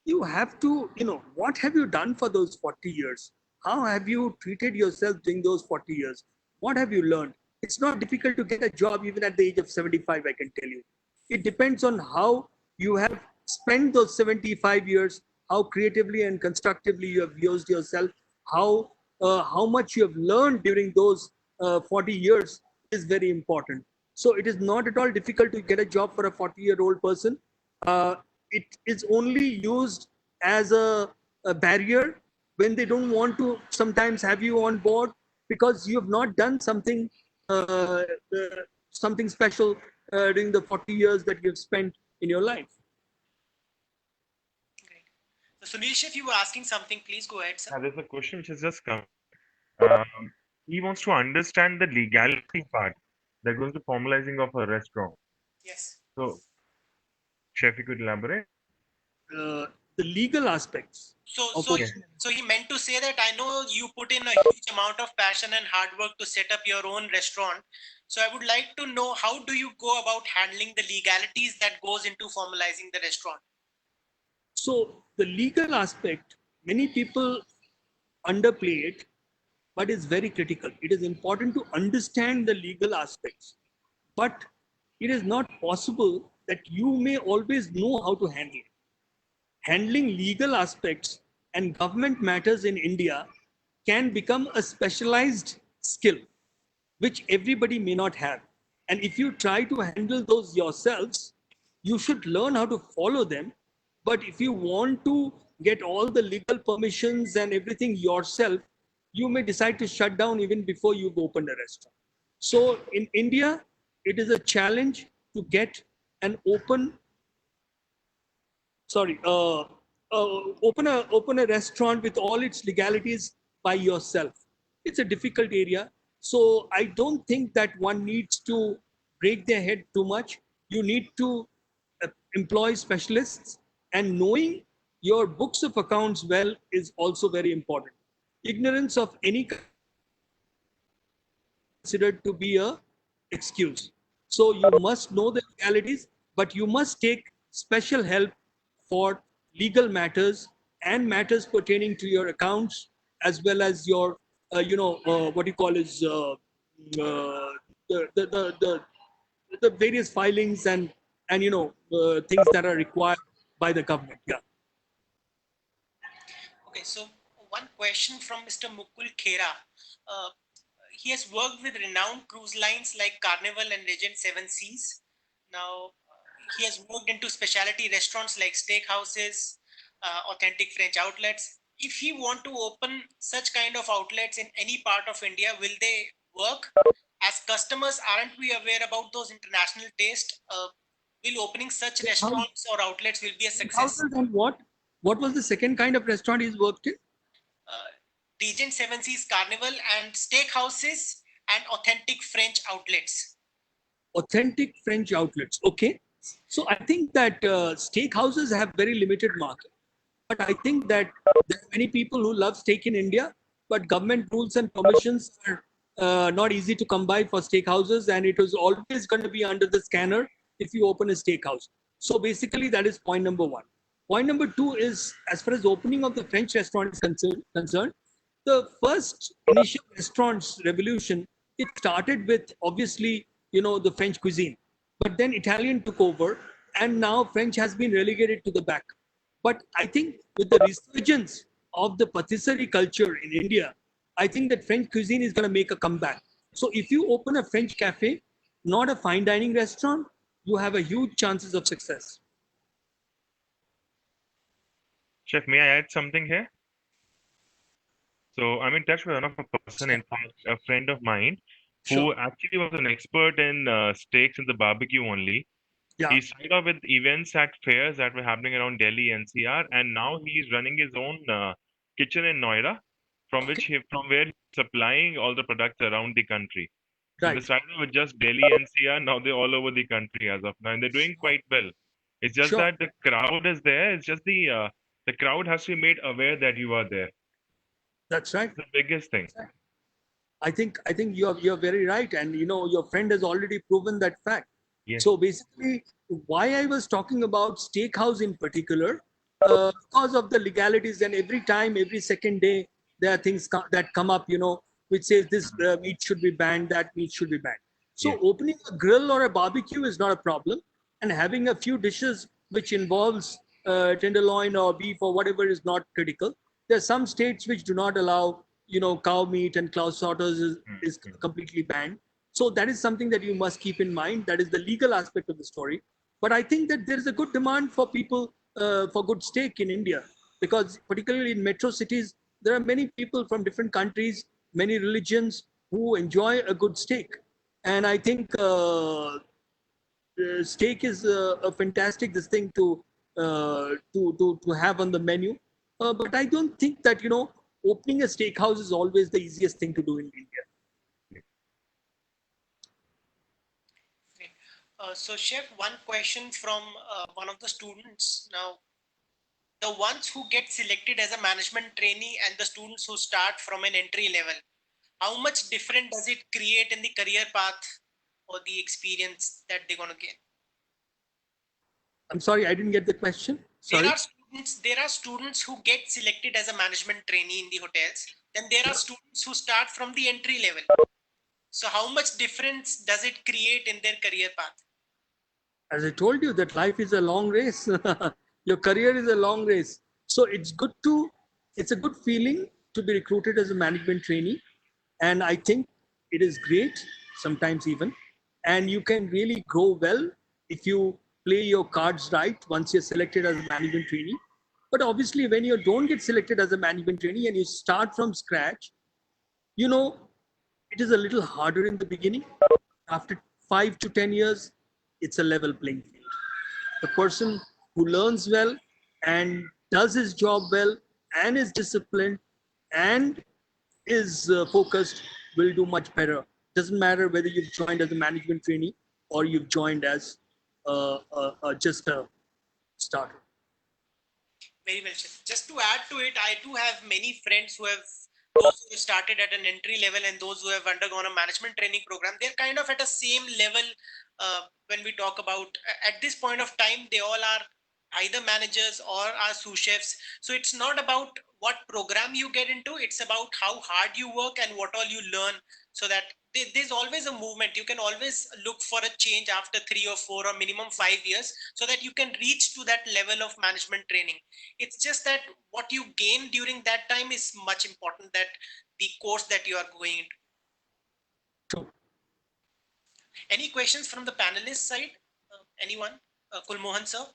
You have to, what have you done for those 40 years? How have you treated yourself during those 40 years? What have you learned? It's not difficult to get a job even at the age of 75, I can tell you. It depends on how you have spent those 75 years, how creatively and constructively you have used yourself, how much you have learned during those 40 years is very important. So it is not at all difficult to get a job for a 40-year-old person. It is only used as a barrier when they don't want to sometimes have you on board because you have not done something something special during the 40 years that you have spent in your life. Great. So Sunil Chef, you were asking something. Please go ahead, sir. There's a question which has just come. Um, he wants to understand the legality part that goes to formalizing of a restaurant. Yes. So, Chef, you could elaborate? The legal aspects. So Okay. so he meant to say that I know you put in a huge amount of passion and hard work to set up your own restaurant. So I would like to know, how do you go about handling the legalities that goes into formalizing the restaurant? So the legal aspect, many people underplay it, but it's very critical. It is important to understand the legal aspects, but it is not possible that you may always know how to handle it. Handling legal aspects and government matters in India can become a specialized skill, which everybody may not have. And if you try to handle those yourselves, you should learn how to follow them. But if you want to get all the legal permissions and everything yourself, you may decide to shut down even before you've opened a restaurant. So in India, it is a challenge to get an open a restaurant with all its legalities by yourself. It's a difficult area. So I don't think that one needs to break their head too much. You need to employ specialists, and knowing your books of accounts well is also very important. Ignorance of any considered to be a excuse. So you must know the legalities, but you must take special help for legal matters and matters pertaining to your accounts, as well as your, what you call is the, the, the, the, the various filings and things that are required by the government. Yeah. Okay, so one question from Mr. Mukul Khera. He has worked with renowned cruise lines like Carnival and Regent Seven Seas. Now, he has worked into specialty restaurants like steakhouses, authentic French outlets. If he want to open such kind of outlets in any part of India, will they work? As customers, aren't we aware about those international taste? Will opening such restaurants or outlets will be a success? Houses and what? What was the second kind of restaurant he's worked in? Regent Seven Seas Carnival and steakhouses and authentic French outlets. Authentic French outlets. Okay. So I think that steakhouses have very limited market. But I think that there are many people who love steak in India, but government rules and permissions are not easy to come by for steakhouses, and it was always going to be under the scanner if you open a steakhouse. So basically, that is point number one. Point number two is, as far as opening of the French restaurant is concerned, the first initial restaurants revolution, it started with obviously, the French cuisine, but then Italian took over, and now French has been relegated to the back. But I think with the resurgence of the patisserie culture in India, I think that French cuisine is going to make a comeback. So if you open a French cafe, not a fine dining restaurant, you have a huge chances of success. Chef, may I add something here? So I'm in touch with one of a person, in fact, a friend of mine, who Sure. actually was an expert in steaks and the barbecue only. Yeah. He started off with events at fairs that were happening around Delhi NCR, and now he's running his own kitchen in Noida, from where he's supplying all the products around the country. So they Right. started with just Delhi NCR, now they're all over the country as of now, and they're doing quite well. It's just Sure. that the crowd is there. It's just the crowd has to be made aware that you are there. That's right. The biggest thing. I think you're very right, and your friend has already proven that fact. Yes. So basically, why I was talking about steakhouse in particular, because of the legalities, and every time, every second day, there are things that come up, which says this meat should be banned, that meat should be banned. So Yes. opening a grill or a barbecue is not a problem, and having a few dishes which involves tenderloin or beef or whatever is not critical. There are some states which do not allow, cow meat, and cow slaughters is completely banned. So that is something that you must keep in mind. That is the legal aspect of the story. But I think that there is a good demand for people for good steak in India, because particularly in metro cities, there are many people from different countries, many religions who enjoy a good steak. And I think steak is a fantastic this thing to have on the menu. But I don't think that opening a steakhouse is always the easiest thing to do in India. So chef, one question from one of the students. Now, the ones who get selected as a management trainee and the students who start from an entry level, how much different does it create in the career path or the experience that they're going to gain? I'm sorry, I didn't get the question. Sorry. There are students who get selected as a management trainee in the hotels. Then there are students who start from the entry level. So how much difference does it create in their career path? As I told you, that life is a long race. Your career is a long race. So it's a good feeling to be recruited as a management trainee. And I think it is great, sometimes even. And you can really grow well if you play your cards right once you're selected as a management trainee. But obviously, when you don't get selected as a management trainee and you start from scratch, it is a little harder in the beginning. After 5 to 10 years, it's a level playing field. The person who learns well and does his job well and is disciplined and is focused will do much better. Doesn't matter whether you've joined as a management trainee or you've joined as just a starter. Very well, chef. Just to add to it, I do have many friends who have those who started at an entry level and those who have undergone a management training program. They're kind of at the same level when we talk about at this point of time. They all are either managers or are sous chefs. So it's not about what program you get into. It's about how hard you work and what all you learn, so that there's always a movement. You can always look for a change after 3 or 4 or minimum 5 years, so that you can reach to that level of management training. It's just that what you gain during that time is much important than the course that you are going into. True. Any questions from the panelist side? Anyone? Kulmohan sir?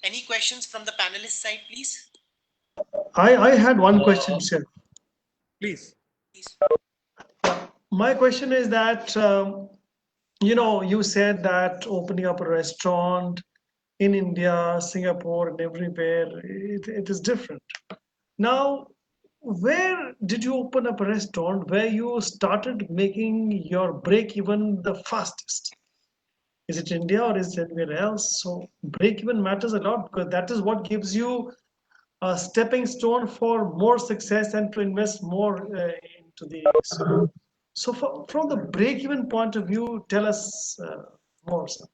Any questions from the panelist side, please? I had one question, sir. Please. Please. My question is that You said that opening up a restaurant in India, Singapore, and everywhere, it is different. Now, where did you open up a restaurant where you started making your break even the fastest? Is it India or is it anywhere else? So break even matters a lot because that is what gives you a stepping stone for more success and to invest more into the. So from the break even point of view, tell us more. Sir.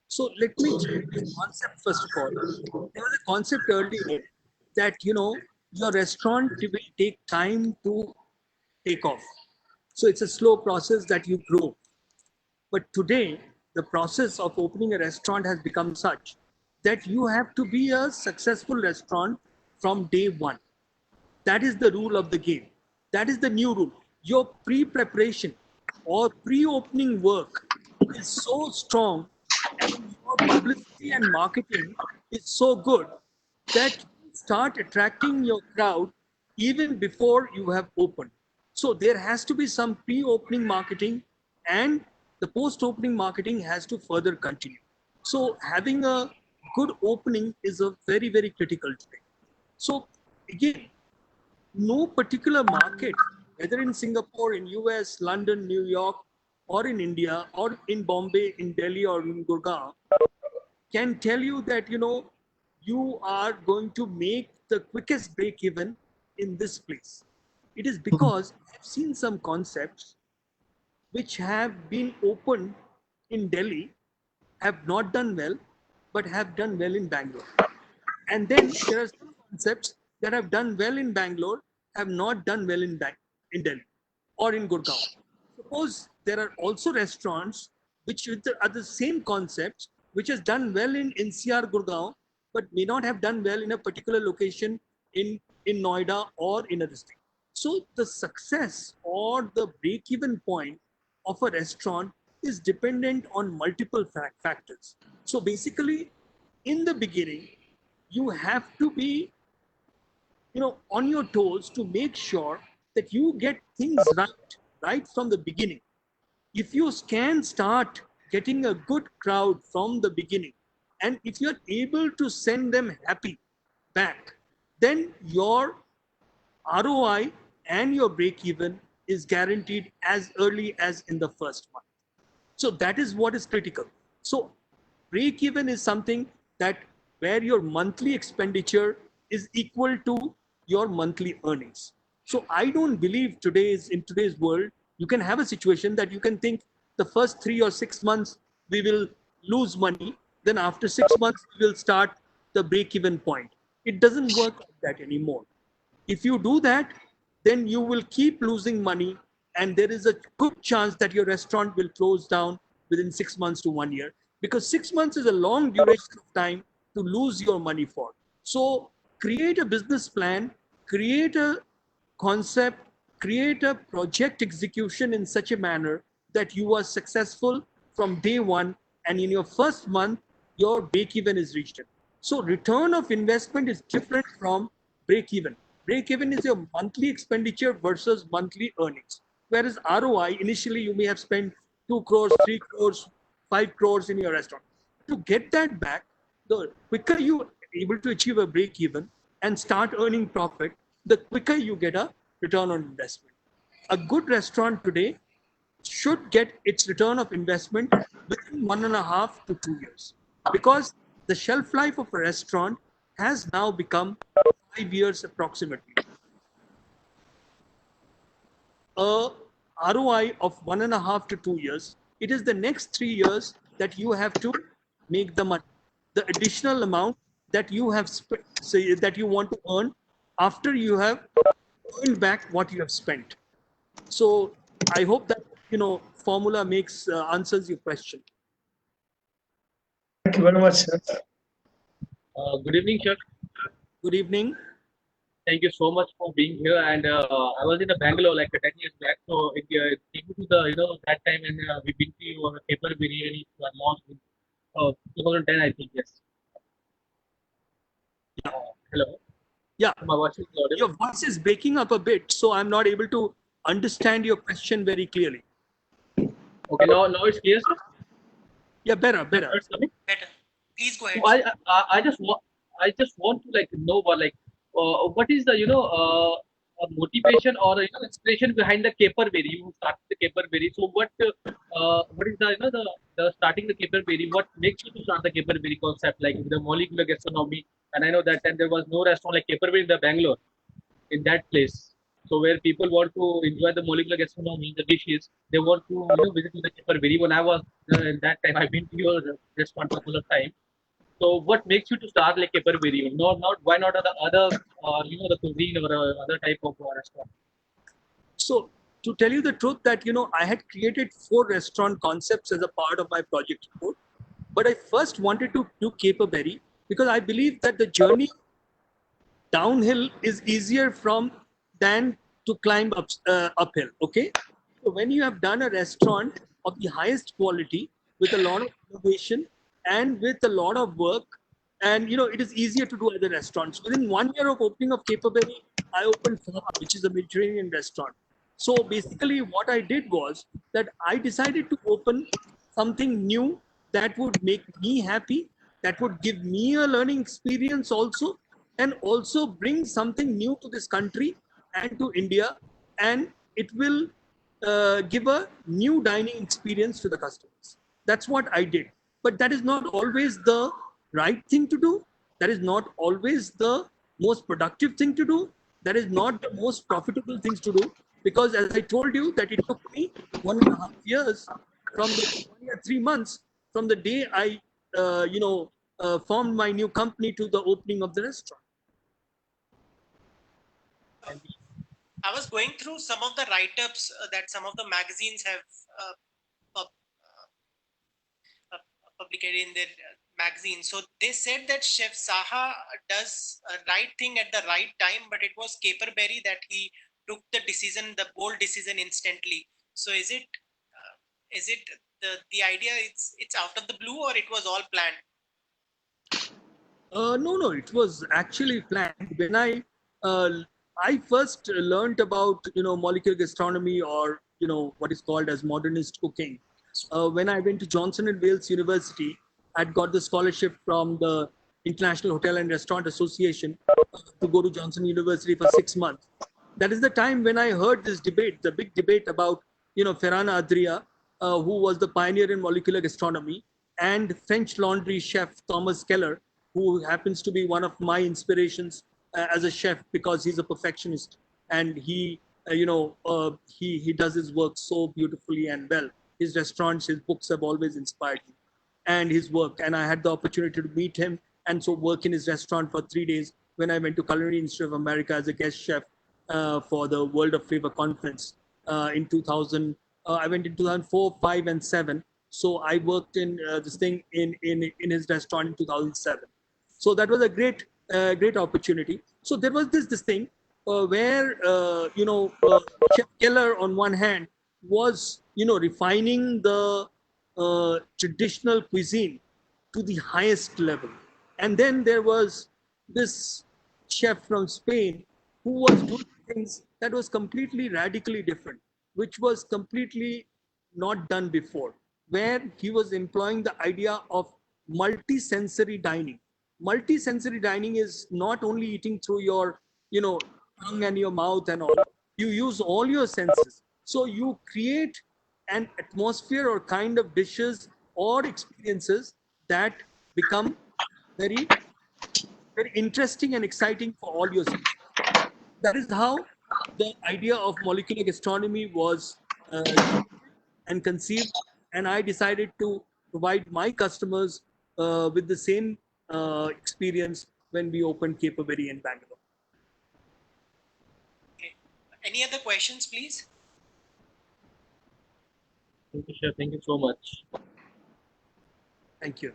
So let me explain this concept first of all. There was a concept earlier that your restaurant will take time to take off. So it's a slow process that you grow. But today, the process of opening a restaurant has become such that you have to be a successful restaurant from day one. That is the rule of the game. That is the new rule. Your pre-preparation or pre-opening work is so strong and your publicity and marketing is so good that you start attracting your crowd even before you have opened. So there has to be some pre-opening marketing and the post-opening marketing has to further continue. So having a good opening is a very, very critical today. So again, no particular market, whether in Singapore, in US, London, New York, or in India, or in Bombay, in Delhi, or in Gurgaon, can tell you that you are going to make the quickest break even in this place. It is because I've seen some concepts which have been opened in Delhi, have not done well, but have done well in Bangalore. And then there are some concepts that have done well in Bangalore, have not done well in Delhi or in Gurgaon. Suppose there are also restaurants which are the same concepts, which has done well in NCR Gurgaon, but may not have done well in a particular location in Noida or in a district. So the success or the break-even point of a restaurant is dependent on multiple factors. So basically, in the beginning, you have to be on your toes to make sure that you get things right from the beginning. If you can start getting a good crowd from the beginning, and if you're able to send them happy back, then your ROI and your break even is guaranteed as early as in the first month. So that is what is critical. So break even is something that where your monthly expenditure is equal to your monthly earnings. So I don't believe in today's world, you can have a situation that you can think the first 3 or 6 months we will lose money. Then after 6 months, we will start the break even point. It doesn't work like that anymore. If you do that, then you will keep losing money, and there is a good chance that your restaurant will close down within 6 months to 1 year, because 6 months is a long duration of time to lose your money for. So create a business plan, create a concept, create a project execution in such a manner that you are successful from day one, and in your first month, your break even is reached. So return of investment is different from break even. Break even is your monthly expenditure versus monthly earnings. Whereas ROI, initially you may have spent 2 crores, 3 crores, 5 crores in your restaurant. To get that back, the quicker you are able to achieve a break even and start earning profit, the quicker you get a return on investment. A good restaurant today should get its return of investment within 1.5 to 2 years, because the shelf life of a restaurant has now become 5 years approximately. A ROI of 1.5 to 2 years, it is the next 3 years that you have to make the money, the additional amount that you have that you want to earn after you have earned back what you have spent. So I hope that formula makes answers your question. Thank you very much, sir. Good evening, sir. Good evening. Thank you so much for being here. And I was in Bangalore like 10 years back. So it came to the that time, and we been to you on a paper biryani launched in 2010, I think. Yes. Hello. Yeah. My voice is audible. Your voice is breaking up a bit, so I'm not able to understand your question very clearly. Okay, now it's clear, sir. Yeah, better. Now it's coming. Better. Please go ahead. So sir. I just want to like know what is the motivation or inspiration behind the Caperberry? You started the Caperberry. So what is the the starting the Caperberry? What makes you to start the Caperberry concept like the molecular gastronomy? And I know that time there was no restaurant like Caperberry in the Bangalore in that place. So where people want to enjoy the molecular gastronomy, the dishes, they want to visit to the Caperberry. When I was in that time, I've been to your restaurant a couple of times. So what makes you to start like Caperberry? Not why not the other the cuisine or other type of restaurant? So to tell you the truth, that I had created 4 restaurant concepts as a part of my project report, but I first wanted to do Caperberry because I believe that the journey downhill is easier from than to climb uphill. Okay, so when you have done a restaurant of the highest quality with a lot of innovation and with a lot of work, and it is easier to do other restaurants. Within 1 year of opening of Caperberry, I opened Faha, which is a Mediterranean restaurant. So basically, what I did was that I decided to open something new that would make me happy, that would give me a learning experience also, and also bring something new to this country and to India, and it will give a new dining experience to the customers. That's what I did. But that is not always the right thing to do. That is not always the most productive thing to do. That is not the most profitable things to do. Because as I told you, that it took me 1.5 years from the 1 year, 3 months from the day I, formed my new company to the opening of the restaurant. I was going through some of the write-ups that some of the magazines have published in their magazine. So they said that Chef Saha does a right thing at the right time, but it was Caperberry that he took the decision, the bold decision instantly. So is it the idea? It's out of the blue, or it was all planned? No, it was actually planned. When I first learned about molecular gastronomy, or what is called as modernist cooking, when I went to Johnson and Wales University. I'd got the scholarship from the International Hotel and Restaurant Association to go to Johnson University for 6 months. That is the time when I heard this debate, the big debate about Ferran Adria, who was the pioneer in molecular gastronomy, and French Laundry chef Thomas Keller, who happens to be one of my inspirations as a chef because he's a perfectionist, and he does his work so beautifully and well. His restaurants, his books have always inspired me, and his work. And I had the opportunity to meet him and so work in his restaurant for 3 days when I went to Culinary Institute of America as a guest chef for the World of Flavor Conference in 2000. I went in 2004, 5, and 7. So I worked in this thing in his restaurant in 2007. So that was a great opportunity. So there was this thing where Chef Keller on one hand was refining the traditional cuisine to the highest level, and then there was this chef from Spain who was doing things that was completely radically different, which was completely not done before, where he was employing the idea of multi-sensory dining. Multi-sensory dining is not only eating through your tongue and your mouth and all. You use all your senses, so you create an atmosphere or kind of dishes or experiences that become very very interesting and exciting for all your senses. That is how the idea of molecular gastronomy was and conceived, and I decided to provide my customers with the same experience when we opened Caperberry in Bangalore. Okay. Any other questions, please? Thank you, Chef. Thank you so much. Thank you.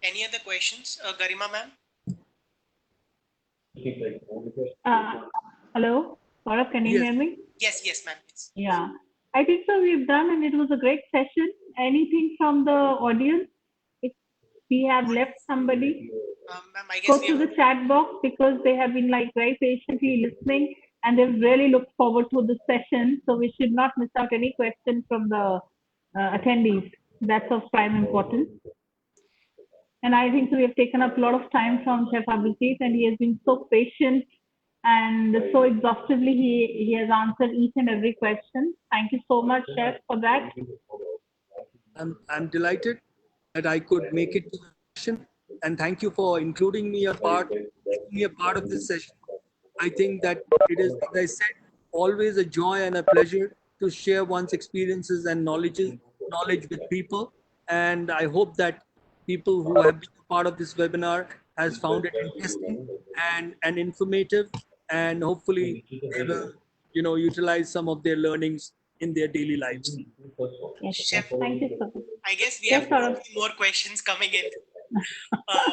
Any other questions, Garima ma'am? Hello, Saurabh, can you Yes. hear me? Yes, ma'am. Yes. Yeah, I think so. We've done, and it was a great session. Anything from the audience? If we have left somebody, Ma'am, I guess go we to have. the chat box because they have been like very patiently listening. and they've really looked forward to this session. So we should not miss out any question from the attendees. That's of prime importance. And I think so we have taken up a lot of time from Chef Abhijit, and he has been so patient and so exhaustively he has answered each and every question. Thank you so much, Chef, for that. I'm delighted that I could make it to the session, and thank you for including me making me a part of this session. I think that it is, as I said, always a joy and a pleasure to share one's experiences and knowledge with people. And I hope that people who have been a part of this webinar has found it interesting and informative, and hopefully they will, utilize some of their learnings in their daily lives. Yes, Chef, thank you so much. I guess we Yes, have Saurabh. more questions coming in. Uh,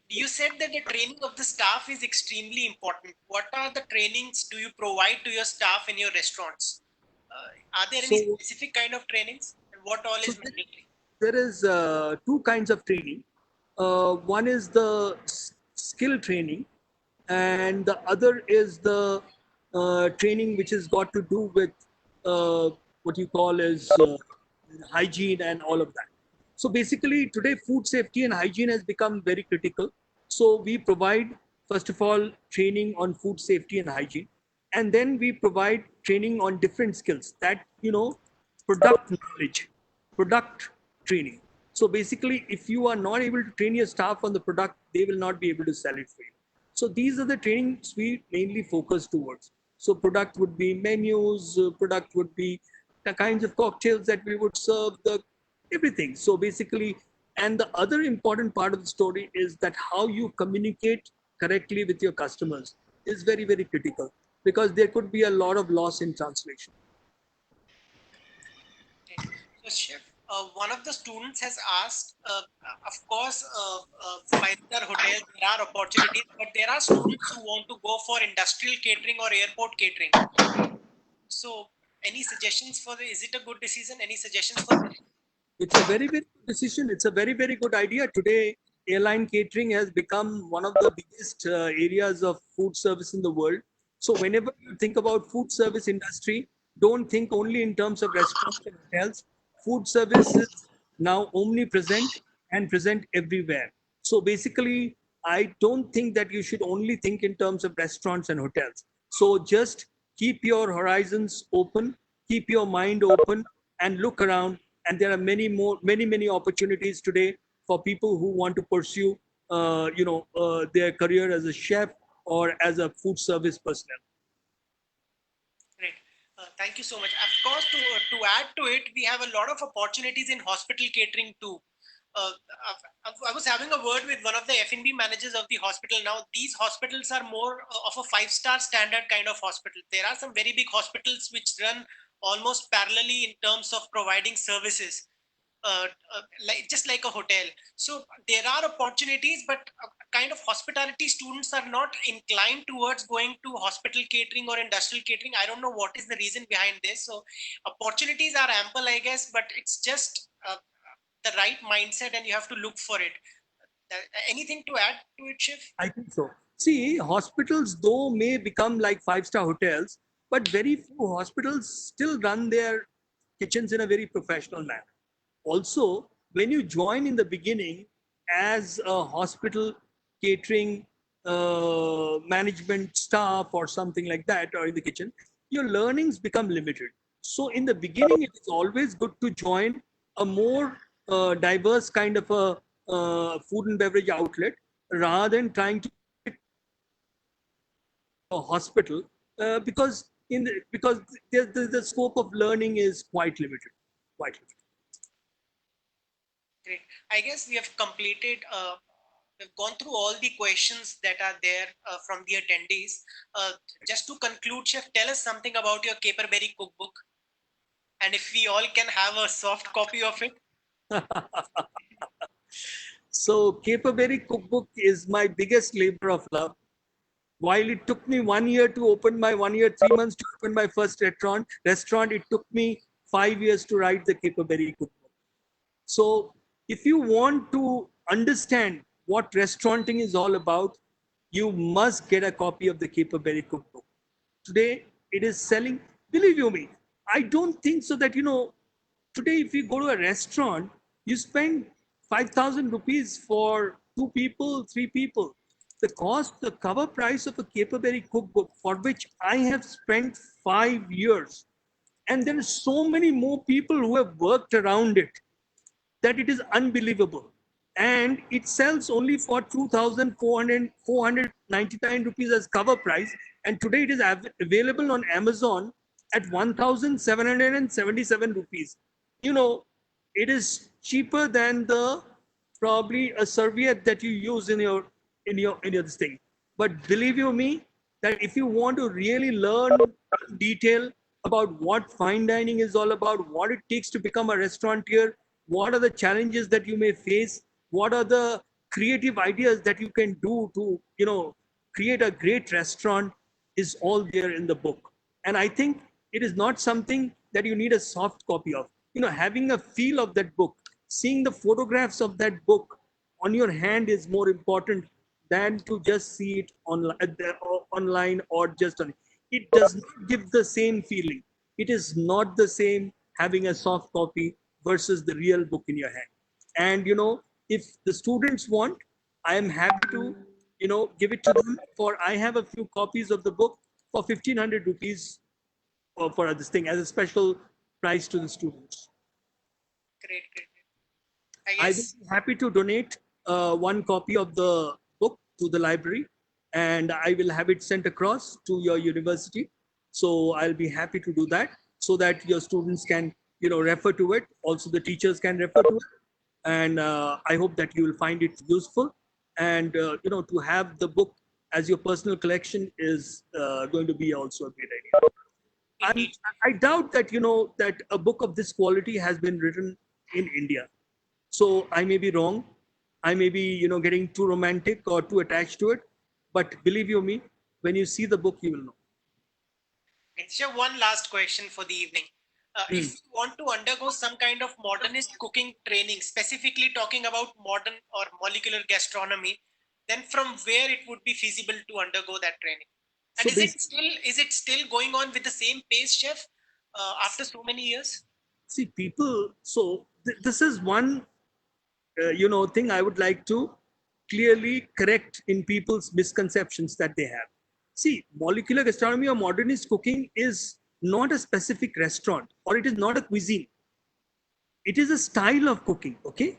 you said that the training of the staff is extremely important. What are the trainings do you provide to your staff in your restaurants? Are there any So- specific kind of trainings? And what all is mandatory? There is two kinds of training. One is the skill training, and the other is the training which has got to do with what you call as hygiene and all of that. So basically, today food safety and hygiene has become very critical. So we provide, first of all, training on food safety and hygiene, and then we provide training on different skills that, product knowledge, product training. So basically, if you are not able to train your staff on the product, they will not be able to sell it for you. So these are the trainings we mainly focus towards. So product would be menus, product would be the kinds of cocktails that we would serve, the everything. So basically, and the other important part of the story is that how you communicate correctly with your customers is very, very critical, because there could be a lot of loss in translation. So, Chef, one of the students has asked, of course, five-star hotels, there are opportunities, but there are students who want to go for industrial catering or airport catering. So, any suggestions for is it a good decision? Any suggestions for this? It's a very, very good decision. It's a very, very good idea. Today, airline catering has become one of the biggest areas of food service in the world. So whenever you think about food service industry, don't think only in terms of restaurants and hotels. Food service is now omnipresent and present everywhere. So basically, I don't think that you should only think in terms of restaurants and hotels. So just keep your horizons open, keep your mind open, and look around. And there are many opportunities today for people who want to pursue their career as a chef or as a food service personnel. Great. Thank you so much. Of course, to add to it, we have a lot of opportunities in hospital catering too. I was having a word with one of the F&B managers of the hospital. Now, these hospitals are more of a five-star standard kind of hospital. There are some very big hospitals which run almost parallelly in terms of providing services, just like a hotel. So there are opportunities, but kind of hospitality students are not inclined towards going to hospital catering or industrial catering. I don't know what is the reason behind this. So opportunities are ample, I guess, but it's just the right mindset and you have to look for it. Anything to add to it, Chef? I think so. See, hospitals though may become like five-star hotels, but very few hospitals still run their kitchens in a very professional manner. Also, when you join in the beginning as a hospital catering management staff or something like that, or in the kitchen, your learnings become limited. So in the beginning, it is always good to join a more diverse kind of a food and beverage outlet rather than trying to a hospital, because the scope of learning is quite limited. Quite limited. Great. I guess we have completed, we've gone through all the questions that are there from the attendees. Just to conclude, Chef, tell us something about your Caperberry cookbook. And if we all can have a soft copy of it. So Caperberry cookbook is my biggest labor of love. While it took me 1 year to open my 1 year, 3 months to open my first restaurant, it took me 5 years to write the Caperberry cookbook. So if you want to understand what restauranting is all about, you must get a copy of the Caperberry cookbook. Today, it is selling. Believe you me, I don't think so that, today if you go to a restaurant, you spend 5,000 rupees for 2 people, 3 people. The cover price of a Caperberry cookbook, for which I have spent 5 years, and there are so many more people who have worked around it, that it is unbelievable. And it sells only for 2,499 rupees as cover price. And today it is available on Amazon at 1,777 rupees. It is cheaper than the probably a serviette that you use in your this thing. But believe you me, that if you want to really learn in detail about what fine dining is all about, what it takes to become a restaurateur, what are the challenges that you may face, what are the creative ideas that you can do to create a great restaurant, is all there in the book. And I think it is not something that you need a soft copy of. Having a feel of that book, seeing the photographs of that book on your hand is more important than to just see it online or just on. It does not give the same feeling. It is not the same having a soft copy versus the real book in your hand. And if the students want, I am happy to give it to them. For I have a few copies of the book for 1,500 rupees for this thing as a special price to the students. Great. I will be happy to donate one copy of the book to the library, and I will have it sent across to your university. So I'll be happy to do that, so that your students can refer to it. Also, the teachers can refer to it, and I hope that you will find it useful. And to have the book as your personal collection is going to be also a great idea. I doubt that that a book of this quality has been written in India. So I may be wrong. I may be getting too romantic or too attached to it. But believe you me, when you see the book, you will know. Sure, one last question for the evening. If you want to undergo some kind of modernist cooking training, specifically talking about modern or molecular gastronomy, then from where it would be feasible to undergo that training? And So is it still going on with the same pace, chef, after so many years? see, people. So this is one thing I would like to clearly correct in people's misconceptions that they have. See, molecular gastronomy or modernist cooking is not a specific restaurant, or it is not a cuisine. It is a style of cooking, okay?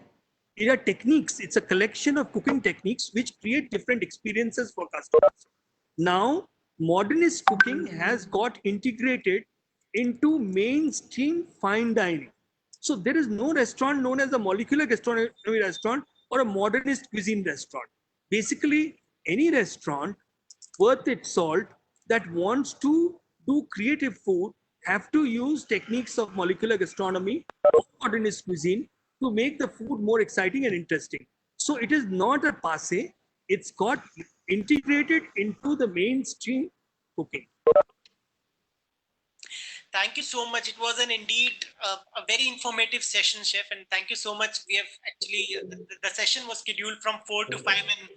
It are techniques. It's a collection of cooking techniques which create different experiences for customers. Now, modernist cooking has got integrated into mainstream fine dining. So there is no restaurant known as a molecular gastronomy restaurant or a modernist cuisine restaurant. Basically, any restaurant worth its salt that wants to do creative food have to use techniques of molecular gastronomy or modernist cuisine to make the food more exciting and interesting. So it is not a passe, it's got integrated into the mainstream cooking. Thank you so much. It was indeed a very informative session, chef, and thank you so much. We have actually the session was scheduled from 4 to 5, and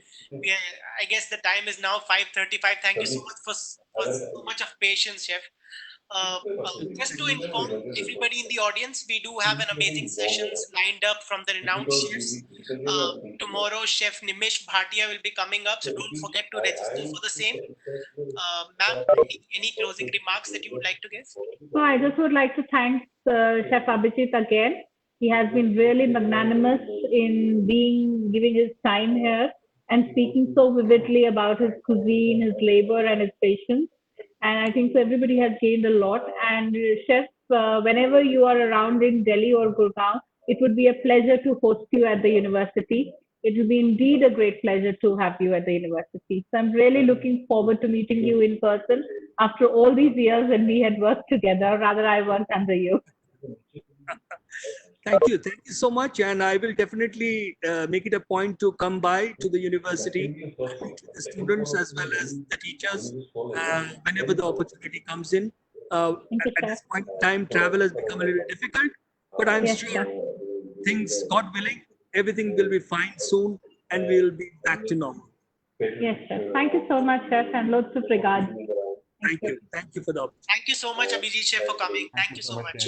I guess the time is now 5:35. Thank you so much for so much of patience, chef. Just to inform everybody in the audience, we do have an amazing sessions lined up from the renowned chefs. Tomorrow, Chef Nimish Bhatia will be coming up, so don't forget to register for the same. Ma'am, any closing remarks that you would like to give? So I just would like to thank Chef Abhijit again. He has been really magnanimous in giving his time here and speaking so vividly about his cuisine, his labor, and his patience. And I think so everybody has gained a lot. And chef, whenever you are around in Delhi or Gurgaon, it would be a pleasure to host you at the university. It will be indeed a great pleasure to have you at the university. So I'm really looking forward to meeting you in person after all these years when we had worked together. Rather, I worked under you. Thank you so much, and I will definitely make it a point to come by to the university, meet the students as well as the teachers whenever the opportunity comes in. At this point in time, travel has become a little difficult, but I'm sure things, God willing, everything will be fine soon, and we'll be back to normal. Yes, sir. Thank you so much, chef, and loads of regards. Thank you. Thank you for the opportunity. Thank you so much, Abhijit Chef, for coming. Thank you so much.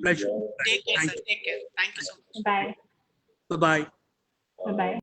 Pleasure. Take care, Thank sir. Take care. Thank you so much. Bye. Bye-bye. Bye-bye.